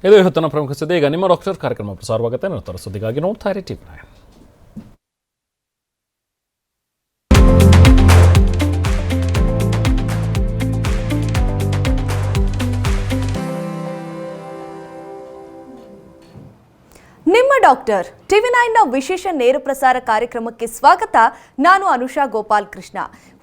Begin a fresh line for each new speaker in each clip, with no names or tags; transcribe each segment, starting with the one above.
ಇದು ಇವತ್ತಿನ ಪ್ರಮುಖ ಸುದ್ದಿ. ಈಗ ನಿಮ್ಮ ಡಾಕ್ಟರ್ ಕಾರ್ಯಕ್ರಮ ಪ್ರಸಾರವಾಗುತ್ತೆ. ನಿರಂತರ ಸುದ್ದಿಗಾಗಿ ನೋಡ್ತಾ ಇರಿ ಟಿವಿ9.
ನಿಮ್ಮ ಡಾಕ್ಟರ್ ಟಿವಿ9ನ ವಿಶೇಷ ನೇರ ಪ್ರಸಾರ ಕಾರ್ಯಕ್ರಮಕ್ಕೆ ಸ್ವಾಗತ. ನಾನು ಅನುಷಾ ಗೋಪಾಲ್ ಕೃಷ್ಣ.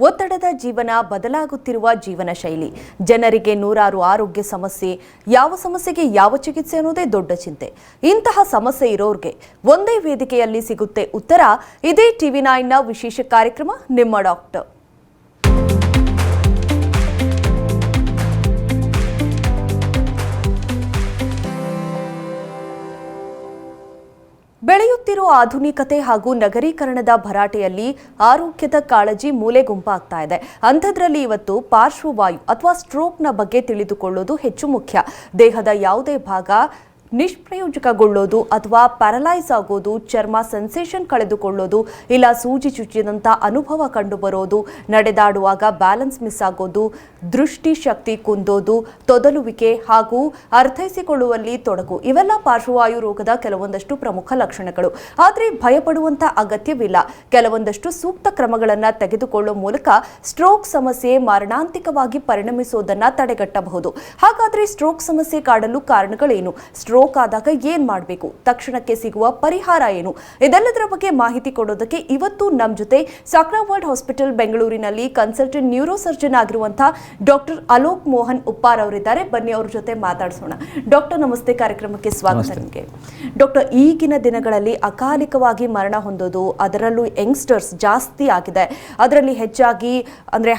ಒತ್ತಡದ ಜೀವನ, ಬದಲಾಗುತ್ತಿರುವ ಜೀವನ ಶೈಲಿ, ಜನರಿಗೆ ನೂರಾರು ಆರೋಗ್ಯ ಸಮಸ್ಯೆ, ಯಾವ ಸಮಸ್ಯೆಗೆ ಯಾವ ಚಿಕಿತ್ಸೆ ಅನ್ನೋದೇ ದೊಡ್ಡ ಚಿಂತೆ. ಇಂತಹ ಸಮಸ್ಯೆ ಇರೋರ್ಗೆ ಒಂದೇ ವೇದಿಕೆಯಲ್ಲಿ ಸಿಗುತ್ತೆ ಉತ್ತರ. ಇದೇ ಟಿವಿ9ನ ವಿಶೇಷ ಕಾರ್ಯಕ್ರಮ ನಿಮ್ಮ ಡಾಕ್ಟರ್. ಬೆಳೆಯುತ್ತಿರುವ ಆಧುನಿಕತೆ ಹಾಗೂ ನಗರೀಕರಣದ ಭರಾಟೆಯಲ್ಲಿ ಆರೋಗ್ಯದ ಕಾಳಜಿ ಮೂಲೆಗುಂಪಾಗ್ತಾ ಇದೆ. ಅಂಥದ್ರಲ್ಲಿ ಇವತ್ತು ಪಾರ್ಶ್ವವಾಯು ಅಥವಾ ಸ್ಟ್ರೋಕ್ನ ಬಗ್ಗೆ ತಿಳಿದುಕೊಳ್ಳೋದು ಹೆಚ್ಚು ಮುಖ್ಯ. ದೇಹದ ಯಾವುದೇ ಭಾಗ ನಿಷ್ಪ್ರಯೋಜಕಗೊಳ್ಳೋದು ಅಥವಾ ಪ್ಯಾರಲೈಸ್ ಆಗೋದು, ಚರ್ಮ ಸೆನ್ಸೇಷನ್ ಕಳೆದುಕೊಳ್ಳೋದು, ಇಲ್ಲ ಸೂಜಿ ಚುಚ್ಚಿದಂಥ ಅನುಭವ ಕಂಡುಬರೋದು, ನಡೆದಾಡುವಾಗ ಬ್ಯಾಲೆನ್ಸ್ ಮಿಸ್ ಆಗೋದು, ದೃಷ್ಟಿ ಶಕ್ತಿ ಕುಂದೋದು, ತೊದಲುವಿಕೆ ಹಾಗೂ ಅರ್ಥೈಸಿಕೊಳ್ಳುವಲ್ಲಿ ತೊಡಕು, ಇವೆಲ್ಲ ಪಾರ್ಶ್ವವಾಯು ರೋಗದ ಕೆಲವೊಂದಷ್ಟು ಪ್ರಮುಖ ಲಕ್ಷಣಗಳು. ಆದರೆ ಭಯಪಡುವಂಥ ಅಗತ್ಯವಿಲ್ಲ. ಕೆಲವೊಂದಷ್ಟು ಸೂಕ್ತ ಕ್ರಮಗಳನ್ನು ತೆಗೆದುಕೊಳ್ಳುವ ಮೂಲಕ ಸ್ಟ್ರೋಕ್ ಸಮಸ್ಯೆ ಮಾರಣಾಂತಿಕವಾಗಿ ಪರಿಣಮಿಸುವುದನ್ನು ತಡೆಗಟ್ಟಬಹುದು. ಹಾಗಾದರೆ ಸ್ಟ್ರೋಕ್ ಸಮಸ್ಯೆ ಕಾಡಲು ಕಾರಣಗಳೇನು? ಸ್ಟ್ರೋಕ್ ಆದಾಗ ಏನ್ ಮಾಡಬೇಕು? ತಕ್ಷಣಕ್ಕೆ ಸಿಗುವ ಪರಿಹಾರ ಏನು? ಇದೆಲ್ಲದರ ಬಗ್ಗೆ ಮಾಹಿತಿ ಕೊಡೋದಕ್ಕೆ ಇವತ್ತು ನಮ್ಮ ಜೊತೆ ಸಾಕ್ರಾ ವರ್ಲ್ಡ್ ಹಾಸ್ಪಿಟಲ್ ಬೆಂಗಳೂರಿನಲ್ಲಿ ಕನ್ಸಲ್ಟೆಂಟ್ ನ್ಯೂರೋ ಸರ್ಜನ್ ಆಗಿರುವಂತಹ ಡಾಕ್ಟರ್ ಅಲೋಕ್ ಮೋಹನ್ ಉಪ್ಪಾರ್ ಅವರಿದ್ದಾರೆ. ಬನ್ನಿ ಅವ್ರ ಜೊತೆ ಮಾತಾಡ್ಸೋಣ. ಡಾಕ್ಟರ್ ನಮಸ್ತೆ, ಕಾರ್ಯಕ್ರಮಕ್ಕೆ ಸ್ವಾಗತ. ನಿಮಗೆ ಡಾಕ್ಟರ್, ಈಗಿನ ದಿನಗಳಲ್ಲಿ ಅಕಾಲಿಕವಾಗಿ ಮರಣ ಹೊಂದೋದು, ಅದರಲ್ಲೂ ಯಂಗ್ಸ್ಟರ್ಸ್ ಜಾಸ್ತಿ ಆಗಿದೆ. ಅದರಲ್ಲಿ ಹೆಚ್ಚಾಗಿ ಅಂದ್ರೆ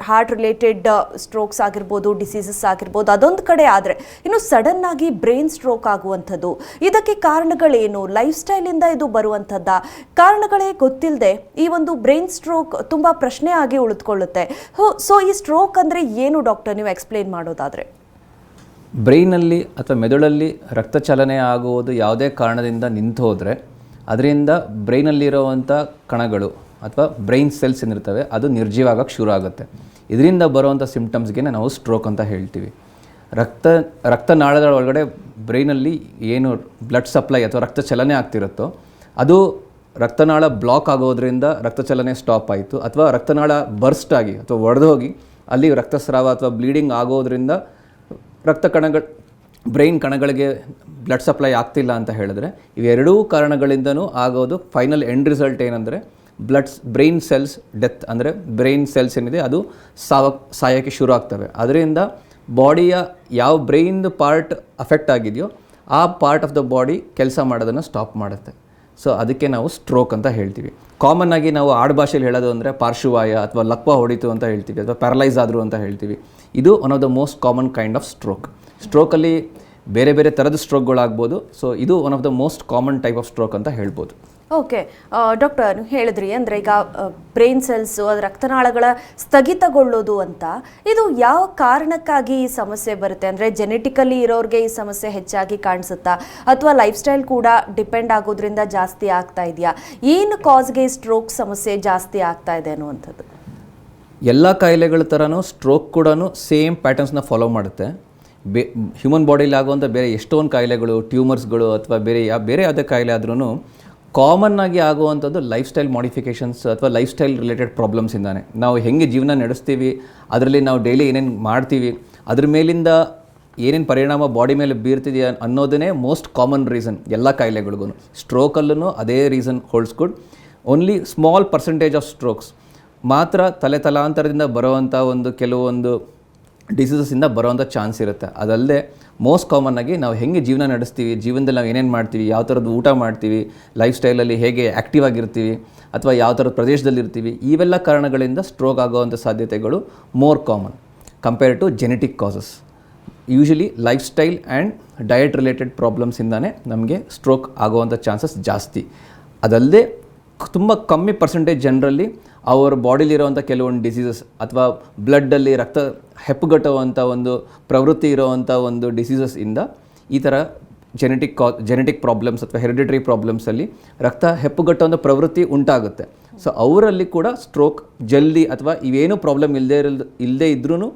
ಹಾರ್ಟ್ ರಿಲೇಟೆಡ್ ಸ್ಟ್ರೋಕ್ಸ್ ಆಗಿರ್ಬೋದು, ಡಿಸೀಸಸ್ ಆಗಿರ್ಬೋದು, ಅದೊಂದು ಕಡೆ. ಆದರೆ ಇನ್ನು ಸಡನ್ ಆಗಿ ಬ್ರೈನ್ ಸ್ಟ್ರೋಕ್ ಆಗುವಂಥದ್ದು, ಇದಕ್ಕೆ ಕಾರಣಗಳೇನು? ಲೈಫ್ ಸ್ಟೈಲ್ ಇಂದ ಇದು ಬರುವಂಥದ್ದ? ಕಾರಣಗಳೇ ಗೊತ್ತಿಲ್ಲದೆ ಈ ಒಂದು ಬ್ರೈನ್ ಸ್ಟ್ರೋಕ್ ತುಂಬಾ ಪ್ರಶ್ನೆ ಆಗಿ ಉಳಿದುಕೊಳ್ಳುತ್ತೆ. ಸೊ ಈ ಸ್ಟ್ರೋಕ್ ಅಂದ್ರೆ ಏನು ಡಾಕ್ಟರ್, ನೀವು ಎಕ್ಸ್ಪ್ಲೇನ್ ಮಾಡೋದಾದ್ರೆ?
ಬ್ರೈನಲ್ಲಿ ಅಥವಾ ಮೆದುಳಲ್ಲಿ ರಕ್ತ ಚಲನೆ ಆಗುವುದು ಯಾವುದೇ ಕಾರಣದಿಂದ ನಿಂತು ಹೋದರೆ ಅದರಿಂದ ಬ್ರೈನಲ್ಲಿರುವಂಥ ಕಣಗಳು ಅಥವಾ ಬ್ರೈನ್ ಸೆಲ್ಸ್ ಏನಿರ್ತವೆ ಅದು ನಿರ್ಜೀವ ಆಗೋಕ್ಕೆ ಶುರು ಆಗುತ್ತೆ. ಇದರಿಂದ ಬರುವಂಥ ಸಿಂಪ್ಟಮ್ಸ್ಗೆ ನಾವು ಸ್ಟ್ರೋಕ್ ಅಂತ ಹೇಳ್ತೀವಿ. ರಕ್ತನಾಳದ ಒಳಗಡೆ ಬ್ರೈನಲ್ಲಿ ಏನು ಬ್ಲಡ್ ಸಪ್ಲೈ ಅಥವಾ ರಕ್ತ ಚಲನೆ ಆಗ್ತಿರುತ್ತೋ ಅದು ರಕ್ತನಾಳ ಬ್ಲಾಕ್ ಆಗೋದ್ರಿಂದ ರಕ್ತ ಚಲನೆ ಸ್ಟಾಪ್ ಆಯಿತು, ಅಥವಾ ರಕ್ತನಾಳ ಬರ್ಸ್ಟ್ ಆಗಿ ಅಥವಾ ಒಡೆದು ಹೋಗಿ ಅಲ್ಲಿ ರಕ್ತಸ್ರಾವ ಅಥವಾ ಬ್ಲೀಡಿಂಗ್ ಆಗೋದ್ರಿಂದ ಬ್ರೈನ್ ಕಣಗಳಿಗೆ ಬ್ಲಡ್ ಸಪ್ಲೈ ಆಗ್ತಿಲ್ಲ ಅಂತ ಹೇಳಿದ್ರೆ, ಇವೆರಡೂ ಕಾರಣಗಳಿಂದನೂ ಆಗೋದು ಫೈನಲ್ ಎಂಡ್ ರಿಸಲ್ಟ್ ಏನಂದರೆ ಬ್ರೈನ್ ಸೆಲ್ಸ್ ಡೆತ್. ಅಂದರೆ ಬ್ರೈನ್ ಸೆಲ್ಸ್ ಏನಿದೆ ಅದು ಸಾಯೋಕ್ಕೆ ಶುರು ಆಗ್ತವೆ. ಅದರಿಂದ ಬಾಡಿಯ ಯಾವ ಬ್ರೈನ್ದು ಪಾರ್ಟ್ ಅಫೆಕ್ಟ್ ಆಗಿದೆಯೋ ಆ ಪಾರ್ಟ್ ಆಫ್ ದ ಬಾಡಿ ಕೆಲಸ ಮಾಡೋದನ್ನು ಸ್ಟಾಪ್ ಮಾಡುತ್ತೆ. ಸೊ ಅದಕ್ಕೆ ನಾವು ಸ್ಟ್ರೋಕ್ ಅಂತ ಹೇಳ್ತೀವಿ. ಕಾಮನ್ ಆಗಿ ನಾವು ಆಡುಭಾಷೆಯಲ್ಲಿ ಹೇಳೋದು ಅಂದರೆ ಪಾರ್ಶ್ವವಾಯು ಅಥವಾ ಲಕ್ವ ಹೊಡಿತು ಅಂತ ಹೇಳ್ತೀವಿ, ಅಥವಾ ಪ್ಯಾರಲೈಸ್ ಆದರು ಅಂತ ಹೇಳ್ತೀವಿ. ಇದು one of the most common kind of stroke. ಸ್ಟ್ರೋಕಲ್ಲಿ ಬೇರೆ ಬೇರೆ ಥರದ ಸ್ಟ್ರೋಕ್ಗಳಾಗ್ಬೋದು. ಸೊ ಇದು one of the most common type of stroke ಅಂತ ಹೇಳ್ಬೋದು.
ಓಕೆ ಡಾಕ್ಟರ್, ಹೇಳಿದ್ರಿ ಅಂದರೆ ಈಗ ಬ್ರೈನ್ ಸೆಲ್ಸು, ಅದು ರಕ್ತನಾಳಗಳ ಸ್ಥಗಿತಗೊಳ್ಳೋದು ಅಂತ, ಇದು ಯಾವ ಕಾರಣಕ್ಕಾಗಿ ಈ ಸಮಸ್ಯೆ ಬರುತ್ತೆ? ಅಂದರೆ ಜೆನೆಟಿಕಲಿ ಇರೋರಿಗೆ ಈ ಸಮಸ್ಯೆ ಹೆಚ್ಚಾಗಿ ಕಾಣಿಸುತ್ತಾ, ಅಥವಾ ಲೈಫ್ ಸ್ಟೈಲ್ ಕೂಡ ಡಿಪೆಂಡ್ ಆಗೋದ್ರಿಂದ ಜಾಸ್ತಿ ಆಗ್ತಾ ಇದೆಯಾ? ಏನು ಕಾಸ್ಗೆ ಸ್ಟ್ರೋಕ್ ಸಮಸ್ಯೆ ಜಾಸ್ತಿ ಆಗ್ತಾ ಇದೆ ಅನ್ನುವಂಥದ್ದು?
ಎಲ್ಲ ಕಾಯಿಲೆಗಳ ಥರನೂ ಸ್ಟ್ರೋಕ್ ಕೂಡ ಸೇಮ್ ಪ್ಯಾಟರ್ನ್ಸ್ನ ಫಾಲೋ ಮಾಡುತ್ತೆ. ಹ್ಯೂಮನ್ ಬಾಡಿಲಿ ಆಗುವಂಥ ಬೇರೆ ಎಷ್ಟೊಂದು ಕಾಯಿಲೆಗಳು, ಟ್ಯೂಮರ್ಸ್ಗಳು ಅಥವಾ ಬೇರೆ ಯಾವುದೇ ಕಾಯಿಲೆ ಆದ್ರೂ ಕಾಮನ್ ಆಗಿ ಆಗುವಂಥದ್ದು ಲೈಫ್ ಸ್ಟೈಲ್ ಮಾಡಿಫಿಕೇಷನ್ಸ್ ಅಥವಾ ಲೈಫ್ ಸ್ಟೈಲ್ ರಿಲೇಟೆಡ್ ಪ್ರಾಬ್ಲಮ್ಸಿಂದಾನೆ. ನಾವು ಹೆಂಗೆ ಜೀವನ ನಡೆಸ್ತೀವಿ, ಅದರಲ್ಲಿ ನಾವು ಡೈಲಿ ಏನೇನು ಮಾಡ್ತೀವಿ, ಅದ್ರ ಮೇಲಿಂದ ಏನೇನು ಪರಿಣಾಮ ಬಾಡಿ ಮೇಲೆ ಬೀರ್ತಿದೆಯಾ ಅನ್ನೋದನ್ನೇ ಮೋಸ್ಟ್ ಕಾಮನ್ ರೀಸನ್ ಎಲ್ಲ ಕಾಯಿಲೆಗಳಿಗೂ. ಸ್ಟ್ರೋಕಲ್ಲೂ ಅದೇ reason holds good. Only small percentage of strokes ಮಾತ್ರ ತಲಾಂತರದಿಂದ ಬರುವಂಥ ಕೆಲವೊಂದು ಡಿಸೀಸಸ್ಸಿಂದ ಬರೋವಂಥ ಚಾನ್ಸ್ ಇರುತ್ತೆ. ಅದಲ್ಲದೆ ಮೋಸ್ಟ್ ಕಾಮನ್ ಆಗಿ ನಾವು ಹೆಂಗೆ ಜೀವನ ನಡೆಸ್ತೀವಿ, ಜೀವನದಲ್ಲಿ ನಾವು ಏನೇನು ಮಾಡ್ತೀವಿ, ಯಾವ ಥರದ್ದು ಊಟ ಮಾಡ್ತೀವಿ, ಲೈಫ್ ಸ್ಟೈಲಲ್ಲಿ ಹೇಗೆ ಆ್ಯಕ್ಟಿವ್ ಆಗಿರ್ತೀವಿ, ಅಥವಾ ಯಾವ ಥರದ ಪ್ರದೇಶದಲ್ಲಿರ್ತೀವಿ, ಇವೆಲ್ಲ ಕಾರಣಗಳಿಂದ ಸ್ಟ್ರೋಕ್ ಆಗೋವಂಥ ಸಾಧ್ಯತೆಗಳು more common compared to genetic causes. Usually lifestyle and diet related ಪ್ರಾಬ್ಲಮ್ಸಿಂದಾನೇ ನಮಗೆ ಸ್ಟ್ರೋಕ್ ಆಗೋವಂಥ ಚಾನ್ಸಸ್ ಜಾಸ್ತಿ. ಅದಲ್ಲದೆ ತುಂಬ ಕಮ್ಮಿ ಪರ್ಸೆಂಟೇಜ್ ಜನರಲ್ಲಿ ಅವರ ಬಾಡಿಲಿರೋವಂಥ ಕೆಲವೊಂದು ಡಿಸೀಸಸ್ ಅಥವಾ ಬ್ಲಡ್ಡಲ್ಲಿ ರಕ್ತ ಹೆಪ್ಪುಗಟ್ಟುವಂಥ ಒಂದು ಪ್ರವೃತ್ತಿ ಇರೋವಂಥ ಒಂದು ಡಿಸೀಸಸ್ಸಿಂದ ಈ ಥರ ಜೆನೆಟಿಕ್ ಪ್ರಾಬ್ಲಮ್ಸ್ ಅಥವಾ ಹೆರಿಡಿಟರಿ ಪ್ರಾಬ್ಲಮ್ಸಲ್ಲಿ ರಕ್ತ ಹೆಪ್ಪುಗಟ್ಟುವಂಥ ಪ್ರವೃತ್ತಿ ಉಂಟಾಗುತ್ತೆ. ಸೊ ಅವರಲ್ಲಿ ಕೂಡ ಸ್ಟ್ರೋಕ್ ಜಲ್ದಿ ಅಥವಾ ಇವೇನೂ ಪ್ರಾಬ್ಲಮ್ ಇಲ್ಲದೇ ಇದ್ರೂ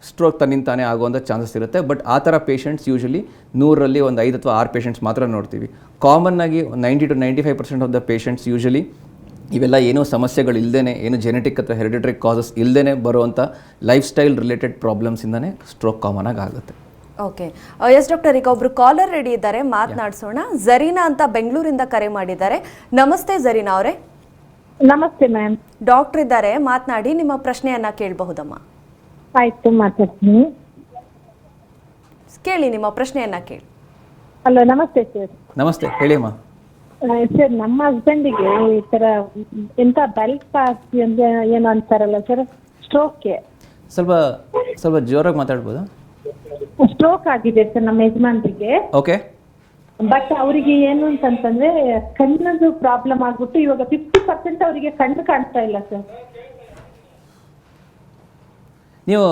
ಸ್ಟ್ರೋಕ್ ತನ್ನಿಂತಾನೇ ಆಗುವಂಥ ಚಾನ್ಸಸ್ ಇರುತ್ತೆ. ಬಟ್ ಆ ಥರ ಪೇಷಂಟ್ಸ್ ಯೂಶಲಿ 100ರಲ್ಲಿ ಒಂದು 5 ಅಥವಾ 6 ಪೇಷಂಟ್ಸ್ ಮಾತ್ರ ನೋಡ್ತೀವಿ. ಕಾಮನ್ ಆಗಿ 90 to 95% of the patients usually ಇವೆಲ್ಲ ಏನೂ ಸಮಸ್ಯೆಗಳು ಇಲ್ಲದೇ, ಏನು ಜೆನೆಟಿಕ್ ಅಥವಾ ಹೆರಿಡಿಟರಿ ಕಾಸಸ್ ಇಲ್ಲದೇ ಬರುವಂಥ ಲೈಫ್ ಸ್ಟೈಲ್ ರಿಲೇಟೆಡ್ ಪ್ರಾಬ್ಲಮ್ಸಿಂದನೇ ಸ್ಟ್ರೋಕ್ ಕಾಮನ್ ಆಗಿ ಆಗುತ್ತೆ.
ಓಕೆ, ಎಸ್ ಡಾಕ್ಟರ್, ಈಗ ಒಬ್ರು ಕಾಲರ್ ರೆಡಿ ಇದ್ದಾರೆ, ಮಾತನಾಡಿಸೋಣ. ಜರೀನಾ ಅಂತ ಬೆಂಗಳೂರಿಂದ ಕರೆ ಮಾಡಿದ್ದಾರೆ. ನಮಸ್ತೆ ಜರೀನಾ ಅವರೇ.
ನಮಸ್ತೆ ಮ್ಯಾಮ್.
ಡಾಕ್ಟರ್ ಇದ್ದಾರೆ, ಮಾತನಾಡಿ, ನಿಮ್ಮ ಪ್ರಶ್ನೆಯನ್ನ ಕೇಳಬಹುದಮ್ಮ.
ಆಯ್ತು, ಮಾತಾಡ್ತೀನಿ.
ಕೇಳಿ, ನಿಮ್ಮ ಪ್ರಶ್ನೆಯನ್ನ ಕೇಳಿ.
ಹಲೋ, ನಮಸ್ತೆ ಸರ್.
ನಮಸ್ತೆ, ಹೇಳಿ ಅಮ್ಮ.
ಸರ್, ನಮ್ಮ ಹಸ್ಬೆಂಡಿಗೆ ಈ ತರ ಎಂತ ಬೆಲ್ಟ್ ಪಾಸ್ ಏನು ಅಂತಾರಲ್ಲ ಸರ್, ಸ್ಟ್ರೋಕ್ಗೆ
ಸ್ವಲ್ಪ ಜೋರಾಗಿ ಮಾತಾಡ್ಬೋದಾ?
ಸ್ಟ್ರೋಕ್ ಆಗಿದೆ ಸರ್ ನಮ್ಮ ಯಜಮಾನ್ರಿಗೆ.
ಓಕೆ.
ಬಟ್ ಅವರಿಗೆ ಏನು ಅಂತಂತಂದ್ರೆ ಕಣ್ಣದು ಪ್ರಾಬ್ಲಮ್ ಆಗ್ಬಿಟ್ಟು ಇವಾಗ 50% ಅವರಿಗೆ ಕಣ್ಣು ಕಾಣ್ತಾ ಇಲ್ಲ ಸರ್.
ನೀವು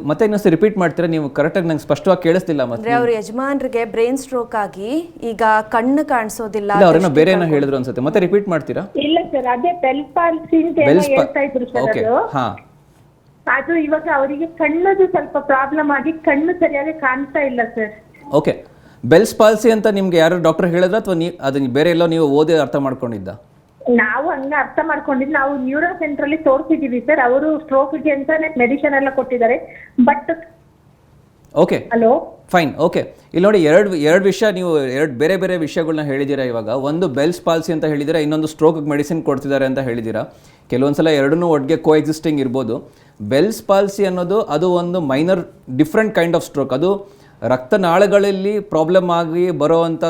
ಮತ್ತೆ ಇನ್ನೊಂದು ರಿಪೀಟ್ ಮಾಡ್ತೀರಾ? ನೀವು ಕರೆಕ್ಟಾಗಿ ನಂಗೆ ಸ್ಪಷ್ಟವಾಗಿ ಕೇಳಿಸ್ತಿಲ್ಲ. ಮತ್ತೆ
ಅವ್ರ ಯಜಮಾನ್ರಿಗೆ ಬ್ರೈನ್ ಸ್ಟ್ರೋಕ್ ಆಗಿ ಈಗ ಕಣ್ಣು ಕಾಣಿಸೋದಿಲ್ಲ.
ಅವ್ರನ್ನ ಬೇರೆ ಏನೋ ಹೇಳಿದ್ರು ಅನ್ಸುತ್ತೆ, ಮತ್ತೆ ರಿಪೀಟ್ ಮಾಡ್ತೀರಾ?
ಇಲ್ಲ ಸರ್, ಅದೇ ಬೆಲ್ಟ್ ಪಾಲ್ಸಿ ಅಂತ ಹೇಳ್ತಾ ಇದ್ರು ಸರ್. ಅದು ಇವಾಗ ಅವರಿಗೆ ಕಣ್ಣದು ಸ್ವಲ್ಪ ಪ್ರಾಬ್ಲಮ್ ಆಗಿ ಕಣ್ಣು ಸರಿಯಾಗಿ ಕಾಣ್ತಾ ಇಲ್ಲ ಸರ್.
ಓಕೆ. ಬೆಲ್ಸ್ ಪಾಲ್ಸಿ ಅಂತ ನಿಮ್ಗೆ ಯಾರು ಡಾಕ್ಟರ್ ಹೇಳಿದ್ರ ಅಥವಾ ಅದನ್ನ ಬೇರೆ ಎಲ್ಲೋ ನೀವು ಓದಿ ಅರ್ಥ ಮಾಡ್ಕೊಂಡಿದ್ದ?
ನಾವು ಹಂಗ ಅರ್ಥ ಮಾಡ್ಕೊಂಡಿದ್ದು. ನಾವು ನ್ಯೂರೋ ಸೆಂಟರ್ ಅಲ್ಲಿ ತೋರಿಸಿದೀವಿ ಸರ್. ಅವರು ಸ್ಟ್ರೋಕ್ಗೆ ಅಂತಾನೆ ಮೆಡಿಸಿನ್ ಎಲ್ಲ ಕೊಟ್ಟಿದ್ದಾರೆ. But
okay,
hello,
fine. Okay, ಇಲ್ಲಿ ನೋಡಿ, ಎರಡು ವಿಷಯ, ನೀವು ಬೇರೆ ಬೇರೆ ವಿಷಯಗಳನ್ನ ಹೇಳಿದ್ದೀರಾ. ಇವಾಗ ಒಂದು ಬೆಲ್ಸ್ ಪಾಲ್ಸಿ ಅಂತ ಹೇಳಿದ್ದೀರಾ, ಇನ್ನೊಂದು ಸ್ಟ್ರೋಕ್ ಮೆಡಿಸಿನ್ ಕೊಡ್ತಿದ್ದಾರೆ ಅಂತ ಹೇಳಿದ್ದೀರಾ. ಕೆಲವೊಂದ್ಸಲ ಎರಡನ್ನೂ ಒಟ್ಟಿಗೆ ಕೋ ಎಕ್ಸಿಸ್ಟಿಂಗ್ ಇರ್ಬೋದು. ಬೆಲ್ಸ್ ಪಾಲ್ಸಿ ಅನ್ನೋದು ಅದು ಒಂದು minor different kind of stroke. ಅದು ರಕ್ತನಾಳಗಳಲ್ಲಿ ಪ್ರಾಬ್ಲಮ್ ಆಗಿ ಬರೋವಂಥ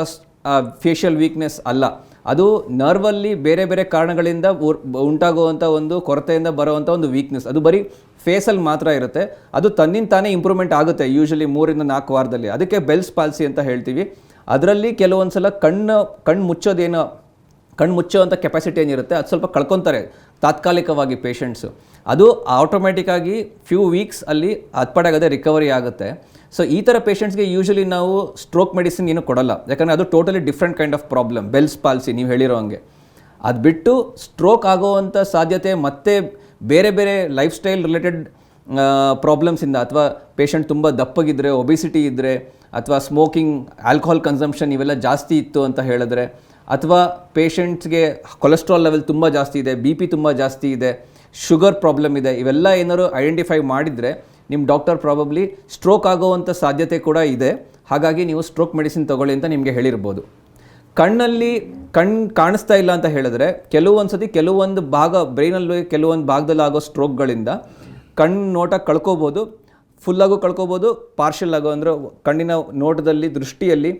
ಫೇಶಿಯಲ್ ವೀಕ್ನೆಸ್ ಅಲ್ಲ. ಅದು ನರ್ವಲ್ಲಿ ಬೇರೆ ಬೇರೆ ಕಾರಣಗಳಿಂದ ಉಂಟಾಗುವಂಥ ಒಂದು ಕೊರತೆಯಿಂದ ಬರುವಂಥ ಒಂದು ವೀಕ್ನೆಸ್. ಅದು ಬರೀ ಫೇಸಲ್ಲಿ ಮಾತ್ರ ಇರುತ್ತೆ. ಅದು ತನ್ನಿಂತಾನೇ ಇಂಪ್ರೂವ್ಮೆಂಟ್ ಆಗುತ್ತೆ ಯೂಶಲಿ 3 ಇಂದ 4 ವಾರದಲ್ಲಿ. ಅದಕ್ಕೆ ಬೆಲ್ಸ್ ಪಾಲ್ಸಿ ಅಂತ ಹೇಳ್ತೀವಿ. ಅದರಲ್ಲಿ ಕೆಲವೊಂದು ಸಲ ಕಣ್ಣು ಮುಚ್ಚೋವಂಥ ಕೆಪಾಸಿಟಿ ಏನಿರುತ್ತೆ ಅದು ಸ್ವಲ್ಪ ಕಳ್ಕೊತಾರೆ ತಾತ್ಕಾಲಿಕವಾಗಿ ಪೇಷಂಟ್ಸು. ಅದು ಆಟೋಮೆಟಿಕ್ಕಾಗಿ ಫ್ಯೂ ವೀಕ್ಸ್ ಅಲ್ಲಿ ಅದ್ಪಡಾಗದೆ ರಿಕವರಿ ಆಗುತ್ತೆ. ಸೊ ಈ ಥರ ಪೇಷಂಟ್ಸ್ಗೆ ಯೂಶಲಿ ನಾವು ಸ್ಟ್ರೋಕ್ ಮೆಡಿಸಿನ್ ಏನು ಕೊಡಲ್ಲ, ಯಾಕಂದರೆ ಅದು totally different kind of problem, bells policy ನೀವು ಹೇಳಿರೋ ಹಂಗೆ. ಅದು ಬಿಟ್ಟು ಸ್ಟ್ರೋಕ್ ಆಗೋವಂಥ ಸಾಧ್ಯತೆ ಮತ್ತೆ ಬೇರೆ ಬೇರೆ ಲೈಫ್ ಸ್ಟೈಲ್ ರಿಲೇಟೆಡ್ ಪ್ರಾಬ್ಲಮ್ಸಿಂದ, ಅಥವಾ ಪೇಷಂಟ್ ತುಂಬ ದಪ್ಪಗಿದ್ದರೆ, ಒಬಿಸಿಟಿ ಇದ್ದರೆ, ಅಥವಾ ಸ್ಮೋಕಿಂಗ್, ಆಲ್ಕೋಹಾಲ್ ಕನ್ಸಂಪ್ಷನ್ ಇವೆಲ್ಲ ಜಾಸ್ತಿ ಇತ್ತು ಅಂತ ಹೇಳಿದ್ರೆ, ಅಥವಾ ಪೇಷಂಟ್ಸ್ಗೆ ಕೊಲೆಸ್ಟ್ರಾಲ್ ಲೆವೆಲ್ ತುಂಬ ಜಾಸ್ತಿ ಇದೆ, BP ತುಂಬ ಜಾಸ್ತಿ ಇದೆ, ಶುಗರ್ ಪ್ರಾಬ್ಲಮ್ ಇದೆ, ಇವೆಲ್ಲ ಏನಾದ್ರು ಐಡೆಂಟಿಫೈ ಮಾಡಿದರೆ ನಿಮ್ಮ ಡಾಕ್ಟರ್ ಪ್ರಾಬಬ್ಲಿ ಸ್ಟ್ರೋಕ್ ಆಗೋವಂಥ ಸಾಧ್ಯತೆ ಕೂಡ ಇದೆ. ಹಾಗಾಗಿ ನೀವು ಸ್ಟ್ರೋಕ್ ಮೆಡಿಸಿನ್ ತೊಗೊಳ್ಳಿ ಅಂತ ನಿಮಗೆ ಹೇಳಿರ್ಬೋದು. ಕಣ್ಣು ಕಾಣಿಸ್ತಾ ಇಲ್ಲ ಅಂತ ಹೇಳಿದ್ರೆ ಕೆಲವೊಂದು ಭಾಗ ಬ್ರೈನಲ್ಲಿ ಕೆಲವೊಂದು ಭಾಗದಲ್ಲಿ ಆಗೋ ಸ್ಟ್ರೋಕ್ಗಳಿಂದ ಕಣ್ಣು ನೋಟ ಕಳ್ಕೊಬೋದು, ಫುಲ್ಲಾಗೂ ಕಳ್ಕೊಬೋದು, ಪಾರ್ಷಲ್ ಆಗೋ ಅಂದರೆ ಕಣ್ಣಿನ ನೋಟದಲ್ಲಿ ದೃಷ್ಟಿಯಲ್ಲಿ